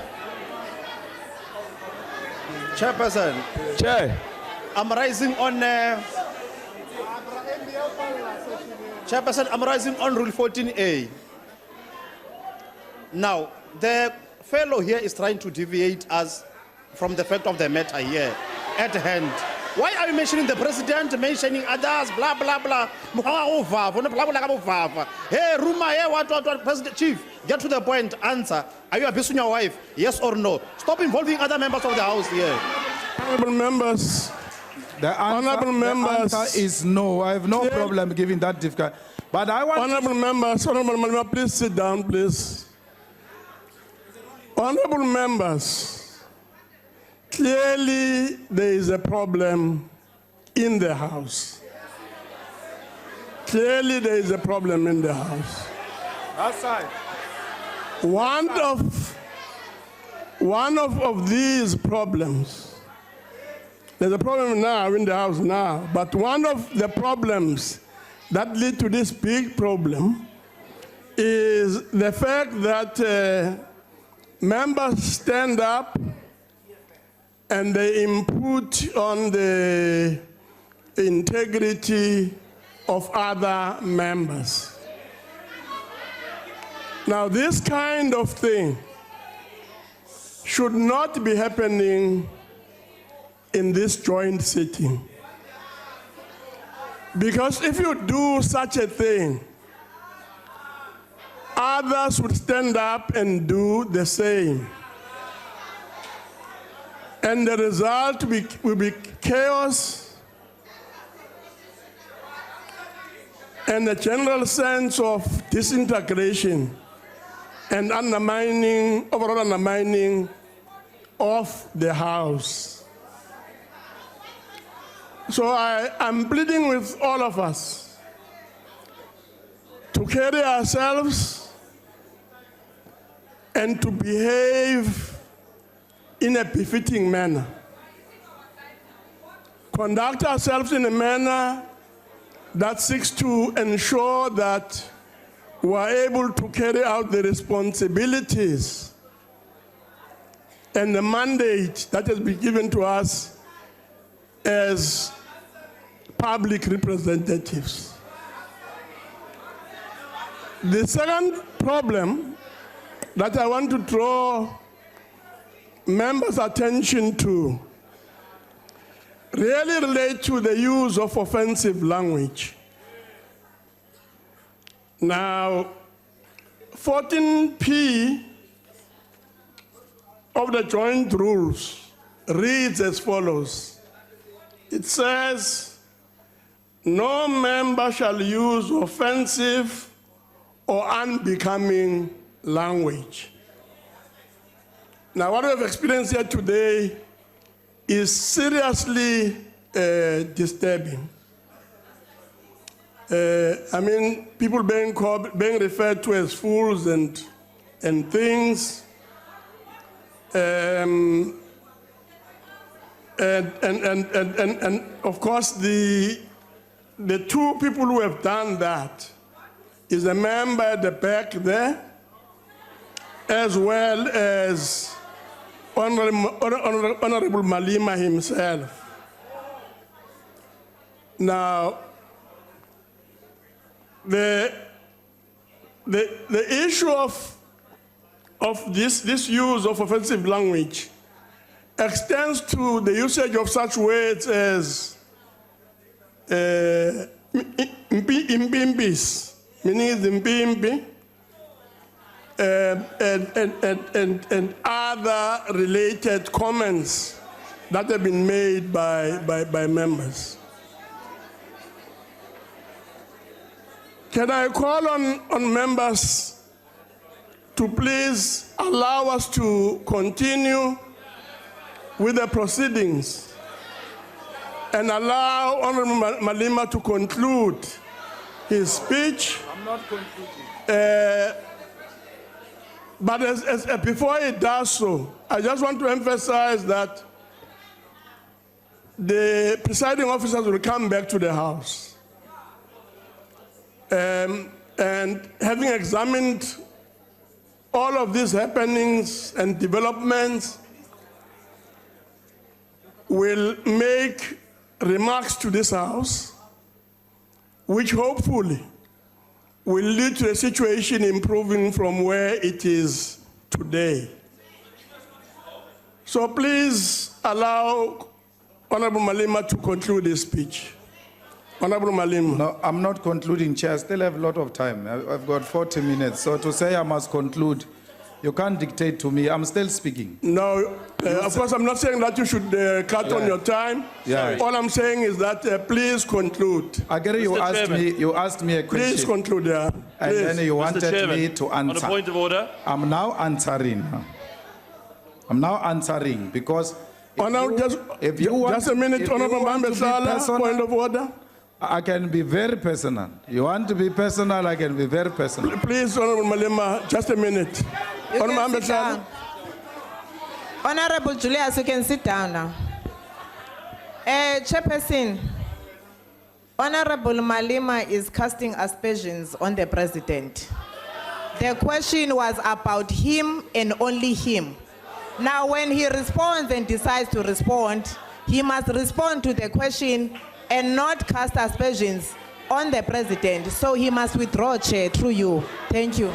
Speaker 3: Chairperson,
Speaker 6: Chair.
Speaker 3: I'm rising on. Chairperson, I'm rising on Rule 14A. Now, the fellow here is trying to deviate us from the fact of the matter here at hand. Why are you mentioning the president, mentioning others, blah, blah, blah? Hey, rumor here, what, President Chief, get to the point, answer. Are you abusing your wife? Yes or no? Stop involving other members of the House here.
Speaker 1: Honorable members,
Speaker 2: The answer is no. I have no problem giving that difficult. But I want
Speaker 1: Honorable members, Honorable Malema, please sit down, please. Honorable members, clearly there is a problem in the House. Clearly there is a problem in the House.
Speaker 2: outside.
Speaker 1: One of these problems, there's a problem now in the House now, but one of the problems that lead to this big problem is the fact that members stand up and they input on the integrity of other members. Now, this kind of thing should not be happening in this joint sitting. Because if you do such a thing, others would stand up and do the same. And the result will be chaos and a general sense of disintegration and overall undermining of the House. So I'm pleading with all of us to carry ourselves and to behave in a befitting manner. Conduct ourselves in a manner that seeks to ensure that we are able to carry out the responsibilities and the mandate that has been given to us as public representatives. The second problem that I want to draw members' attention to really relate to the use of offensive language. Now, 14P of the joint rules reads as follows. It says, no member shall use offensive or unbecoming language. Now, what we have experienced here today is seriously disturbing. I mean, people being referred to as fools and things, and of course the two people who have done that is a member at the back there, as well as Honorable Malema himself. Now, the issue of of this use of offensive language extends to the usage of such words as impimpis, meaning the impimpi, and other related comments that have been made by members. Can I call on members to please allow us to continue with the proceedings and allow Honorable Malema to conclude his speech?
Speaker 6: I'm not concluding.
Speaker 1: But before he does so, I just want to emphasize that the presiding officers will come back to the House. And having examined all of these happenings and developments, will make remarks to this House, which hopefully will lead to a situation improving from where it is today. So please allow Honorable Malema to conclude his speech. Honorable Malema.
Speaker 2: No, I'm not concluding, Chair. I still have a lot of time. I've got 40 minutes. So to say I must conclude, you can't dictate to me. I'm still speaking.
Speaker 1: No, of course, I'm not saying that you should cut on your time.
Speaker 2: Yeah.
Speaker 1: All I'm saying is that please conclude.
Speaker 2: I get it. You asked me a question.
Speaker 1: Please conclude, yeah.
Speaker 2: And
Speaker 1: Please.
Speaker 2: then you wanted me to answer.
Speaker 9: On a point of order.
Speaker 2: I'm now answering. I'm now answering because if you want,
Speaker 1: just a minute, Honorable Members, point of order.
Speaker 2: I can be very personal. You want to be personal, I can be very personal.
Speaker 1: Please, Honorable Malema, just a minute. Honorable
Speaker 10: Sit down. Honorable Julius, you can sit down now. Chairperson, Honorable Malema is casting aspersions on the president. The question was about him and only him. Now, when he responds and decides to respond, he must respond to the question and not cast aspersions on the president. So he must withdraw, Chair, through you. Thank you.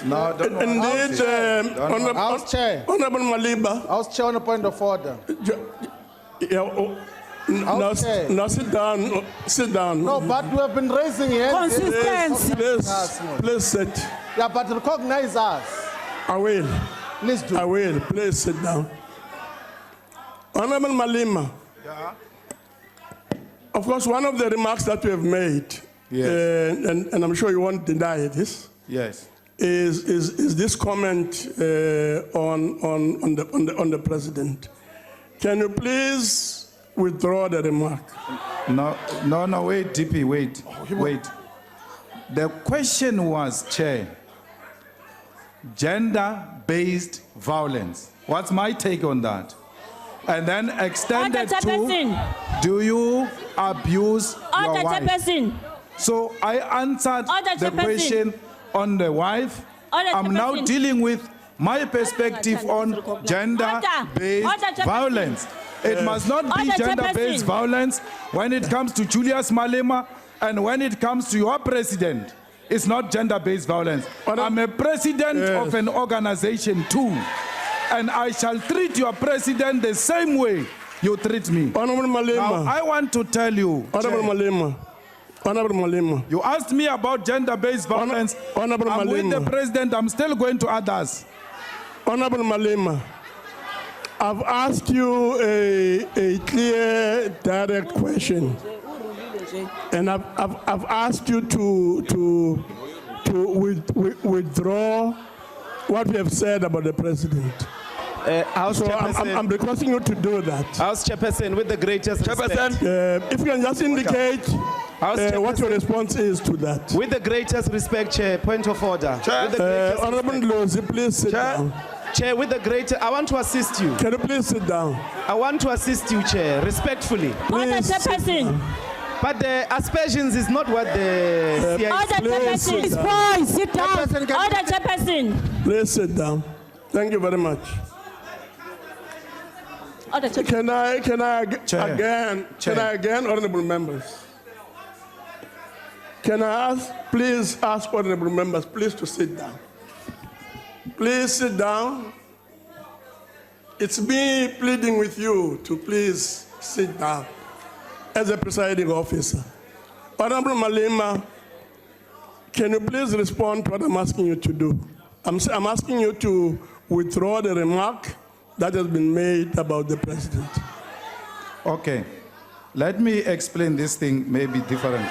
Speaker 2: No,
Speaker 1: Indeed,
Speaker 13: House Chair.
Speaker 1: Honorable Malema.
Speaker 13: House Chair on a point of order.
Speaker 1: Now sit down. Sit down.
Speaker 13: No, but we have been raising hands.
Speaker 1: Consistency. Please sit.
Speaker 13: Yeah, but recognize us.
Speaker 1: I will.
Speaker 13: Please do.
Speaker 1: I will. Please sit down. Honorable Malema.
Speaker 2: Yeah.
Speaker 1: Of course, one of the remarks that we have made,
Speaker 2: yes.
Speaker 1: And I'm sure you won't deny this,
Speaker 2: yes,
Speaker 1: is this comment on the president. Can you please withdraw the remark?
Speaker 2: No, wait, DP, wait. The question was, Chair, gender-based violence. What's my take on that? And then extended to, do you abuse your wife? So I answered the question on the wife. I'm now dealing with my perspective on gender-based violence. It must not be gender-based violence when it comes to Julius Malema and when it comes to your president. It's not gender-based violence. I'm a president of an organization too. And I shall treat your president the same way you treat me.
Speaker 1: Honorable Malema.
Speaker 2: Now, I want to tell you.
Speaker 1: Honorable Malema. Honorable Malema.
Speaker 2: You asked me about gender-based violence.
Speaker 1: Honorable
Speaker 2: I'm
Speaker 1: Malema.
Speaker 2: with the president. I'm still going to others.
Speaker 1: Honorable Malema, I've asked you a clear, direct question. And I've asked you to withdraw what we have said about the president.
Speaker 15: House Chairperson,
Speaker 1: I'm requesting you to do that.
Speaker 15: House Chairperson, with the greatest respect.
Speaker 1: If you can just indicate what your response is to that.
Speaker 15: With the greatest respect, Chair, point of order.
Speaker 1: Honorable Lozi, please sit down.
Speaker 15: Chair, with the greatest, I want to assist you.
Speaker 1: Can you please sit down?
Speaker 15: I want to assist you, Chair, respectfully.
Speaker 5: Order, Chairperson.
Speaker 15: But the aspersions is not what the CIC...
Speaker 5: Order, Chairperson. Please sit down. Order, Chairperson.
Speaker 1: Please sit down. Thank you very much.
Speaker 5: Order,
Speaker 1: Chairperson. Can I again, honorable members? Can I please ask honorable members, please to sit down. please sit down. It's me pleading with you to please sit down as a presiding officer. Honorable Malema, can you please respond to what I'm asking you to do? I'm asking you to withdraw the remark that has been made about the president.
Speaker 2: Okay, let me explain this thing maybe different.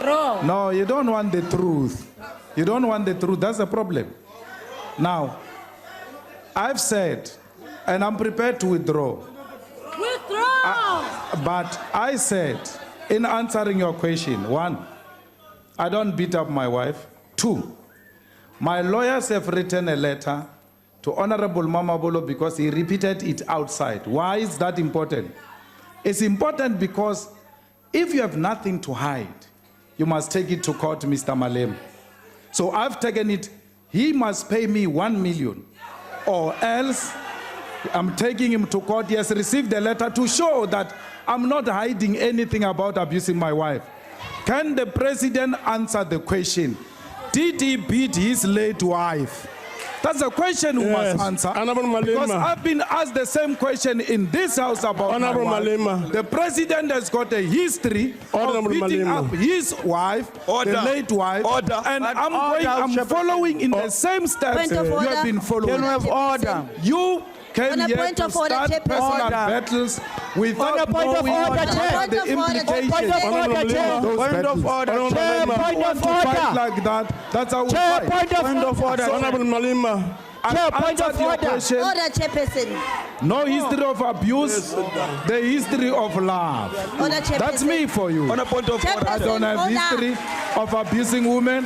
Speaker 5: Wrong.
Speaker 2: No, you don't want the truth. You don't want the truth, that's the problem. Now, I've said, and I'm prepared to withdraw.
Speaker 5: Withdraw.
Speaker 2: But I said, in answering your question, 1, I don't beat up my wife. 2, my lawyers have written a letter to Honorable Mamabolo because he repeated it outside. Why is that important? It's important because if you have nothing to hide, you must take it to court, Mr. Malema. So I've taken it, he must pay me 1 million, or else I'm taking him to court. He has received the letter to show that I'm not hiding anything about abusing my wife. Can the president answer the question? Did he beat his late wife? That's a question we must answer.
Speaker 1: Honorable Malema.
Speaker 2: Because I've been asked the same question in this house about
Speaker 1: Honorable
Speaker 2: my wife.
Speaker 1: Malema.
Speaker 2: The president has got a history
Speaker 1: Honorable
Speaker 2: of beating
Speaker 1: Malema.
Speaker 2: up his wife, the late wife, and I'm following in the same steps
Speaker 5: Point of
Speaker 2: you
Speaker 5: order.
Speaker 2: have been following.
Speaker 11: Can we have order?
Speaker 2: You came
Speaker 5: On a
Speaker 2: here
Speaker 5: point
Speaker 2: to
Speaker 5: of order,
Speaker 2: start
Speaker 5: Chairperson.
Speaker 2: personal
Speaker 11: Order.
Speaker 2: battles without
Speaker 11: On a point of
Speaker 2: knowing
Speaker 11: order,
Speaker 2: what
Speaker 11: Chair.
Speaker 2: are the
Speaker 5: Point of order,
Speaker 2: implications.
Speaker 5: Chair.
Speaker 11: Point of order, Chair.
Speaker 2: Those
Speaker 11: Point of
Speaker 2: battles.
Speaker 11: order,
Speaker 1: Honorable
Speaker 11: Chair.
Speaker 1: Malema.
Speaker 11: Point
Speaker 2: Want
Speaker 11: of
Speaker 2: to fight
Speaker 11: order.
Speaker 2: like that? That's how we
Speaker 11: Chair,
Speaker 2: fight.
Speaker 11: point of order.
Speaker 1: Honorable Malema.
Speaker 11: Chair,
Speaker 2: I've
Speaker 11: point of
Speaker 2: answered your
Speaker 11: order.
Speaker 2: question.
Speaker 5: Order, Chairperson.
Speaker 2: No history of abuse, the history of love.
Speaker 5: Order, Chairperson.
Speaker 2: That's me for you.
Speaker 6: On a point of order.
Speaker 2: I don't have history of abusing women.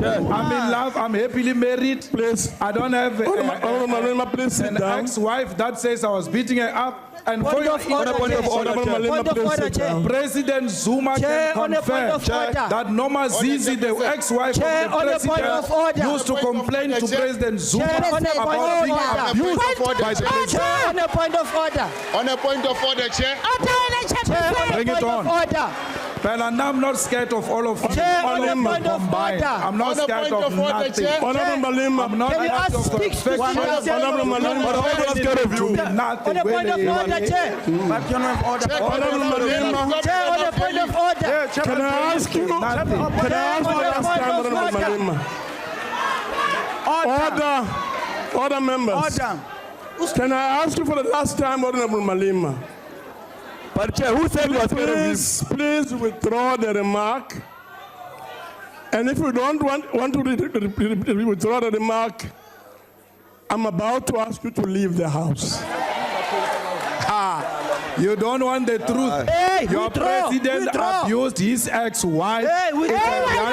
Speaker 2: I'm in love, I'm happily married.
Speaker 1: Please.
Speaker 2: I don't have
Speaker 1: Honorable Malema, please sit
Speaker 2: an
Speaker 1: down.
Speaker 2: ex-wife that says I was beating her up. And for
Speaker 11: Point
Speaker 2: your
Speaker 11: of order,
Speaker 6: point of
Speaker 11: Chair.
Speaker 6: order,
Speaker 1: Honorable
Speaker 6: Chair.
Speaker 1: Malema,
Speaker 11: Point of
Speaker 1: please
Speaker 11: order,
Speaker 1: sit
Speaker 11: Chair.
Speaker 1: down.
Speaker 2: President Zuma
Speaker 11: Chair,
Speaker 2: can
Speaker 11: on a point
Speaker 2: confirm
Speaker 11: of order.
Speaker 2: that Noma Zizi, the ex-wife
Speaker 11: Chair,
Speaker 2: of the
Speaker 11: on a point
Speaker 2: president,
Speaker 11: of order.
Speaker 2: used to complain to President Zuma
Speaker 11: Chair, on a point
Speaker 2: about
Speaker 11: of
Speaker 2: being
Speaker 11: order.
Speaker 2: abused
Speaker 4: Point of order,
Speaker 2: by the
Speaker 4: Chair.
Speaker 2: president.
Speaker 11: Chair, on a point of order.
Speaker 4: On a point of order, Chair.
Speaker 5: Order,
Speaker 11: Chair, on a
Speaker 2: Bring it
Speaker 11: point
Speaker 2: on.
Speaker 11: of order.
Speaker 2: Well, and I'm not scared of all of you.
Speaker 11: Chair,
Speaker 2: all
Speaker 11: on a
Speaker 2: of you
Speaker 11: point of
Speaker 2: combined.
Speaker 11: order.
Speaker 2: I'm not
Speaker 4: On a
Speaker 2: scared
Speaker 4: point
Speaker 2: of
Speaker 4: of order,
Speaker 2: nothing.
Speaker 4: Chair.
Speaker 1: Honorable Malema.
Speaker 2: I'm not
Speaker 11: Can you
Speaker 2: scared
Speaker 11: ask
Speaker 2: of
Speaker 11: speak to
Speaker 2: affection.
Speaker 1: Honorable Malema.
Speaker 2: Scared of you. Nothing.
Speaker 11: On a point of
Speaker 2: Really.
Speaker 11: order, Chair. But can we have order?
Speaker 1: Honorable Malema.
Speaker 11: Chair, on a point of order.
Speaker 1: Can I ask you?
Speaker 2: Nothing.
Speaker 1: Can I ask you last time, Honorable Malema? Order. Order, members.
Speaker 11: Order.
Speaker 1: Can I ask you for the last time, Honorable Malema?
Speaker 6: But Chair, who said you were scared of him?
Speaker 1: Please withdraw the remark. And if you don't want to withdraw the remark, I'm about to ask you to leave the house.
Speaker 2: You don't want the truth.
Speaker 11: Hey,
Speaker 2: Your
Speaker 11: withdraw,
Speaker 2: president
Speaker 11: withdraw.
Speaker 2: abused his ex-wife.
Speaker 11: Hey, withdraw.
Speaker 2: It's a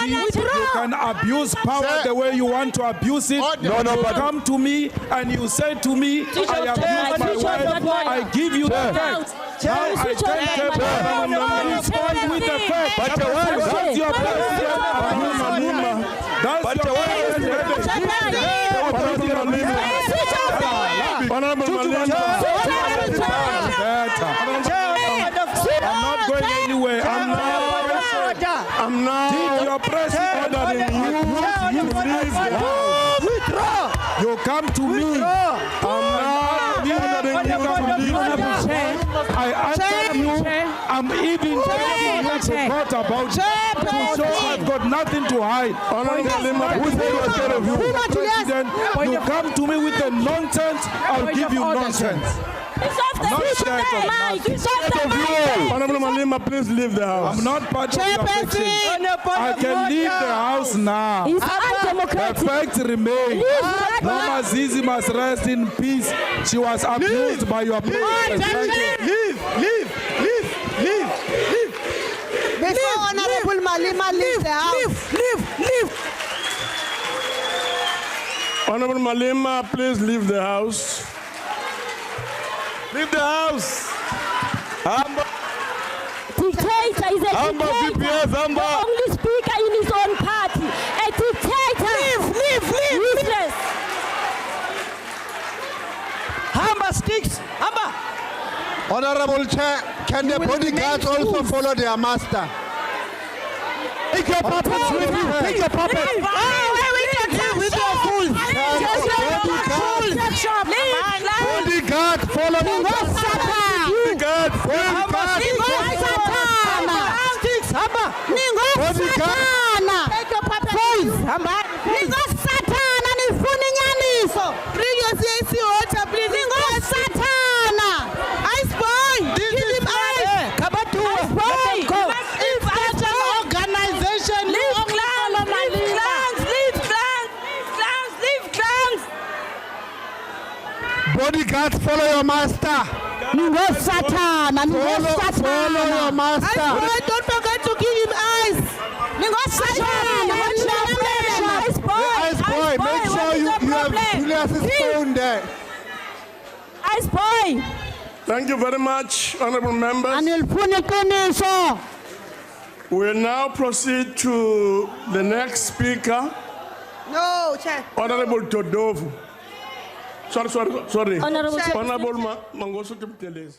Speaker 2: reality.
Speaker 5: Withdraw.
Speaker 2: You can abuse power the way you want to abuse it.
Speaker 4: Order.
Speaker 2: No, but come to me and you say to me, I abused my wife. I give you the facts. Now I
Speaker 5: Switch on
Speaker 2: can't
Speaker 5: that, Malema.
Speaker 2: respond with the facts.
Speaker 6: But your wife-
Speaker 2: That's your president. That's your
Speaker 1: Honorable Malema.
Speaker 2: I'm not going anywhere.
Speaker 1: I'm now
Speaker 2: Your president ordering you leave the house.
Speaker 11: Withdraw.
Speaker 2: You come to me.
Speaker 1: I'm now ordering you to leave the house.
Speaker 2: I answer you. I'm even telling you to talk about to show I've got nothing to hide.
Speaker 1: Honorable Malema,
Speaker 2: Who said you are scared of you? President, you come to me with the nonsense, I'll give you nonsense. I'm not scared of nothing.
Speaker 1: Honorable Malema, please leave the house.
Speaker 2: I'm not part of your fiction. I can leave the house now.
Speaker 5: It's
Speaker 2: The
Speaker 5: undemocratic.
Speaker 2: fact remains. Mama Zizi must rest in peace. She was abused by your president.
Speaker 10: Before Honorable Malema leaves the house.
Speaker 1: Honorable Malema, please leave the house.
Speaker 6: Leave the house.
Speaker 5: Dictator is a
Speaker 6: Amba,
Speaker 5: dictator.
Speaker 6: VPS, Amba.
Speaker 5: The only speaker in his own party. A dictator. Useless.
Speaker 11: Hamba sticks. Hamba.
Speaker 13: Honorable Chair, can the bodyguards also follow their master?
Speaker 11: Take your puppets with you. Take your puppets.
Speaker 5: Oh, we can workshop.
Speaker 15: Bodyguard, follow me. Bodyguard,
Speaker 12: Bring your CAC water, please. Ice boy, give him ice. If that's an organization,
Speaker 5: Leave clans.
Speaker 15: Bodyguard, follow your master.
Speaker 5: Follow your
Speaker 12: Ice boy, don't forget to give him ice.
Speaker 13: Ice boy, make sure you have Julius's phone there.
Speaker 5: Ice boy.
Speaker 1: Thank you very much, honorable members. We'll now proceed to the next speaker,
Speaker 12: No, Chair.
Speaker 1: Honorable Todovu. Sorry.
Speaker 5: Honorable Chair.
Speaker 1: Honorable Mangosu Kipteles.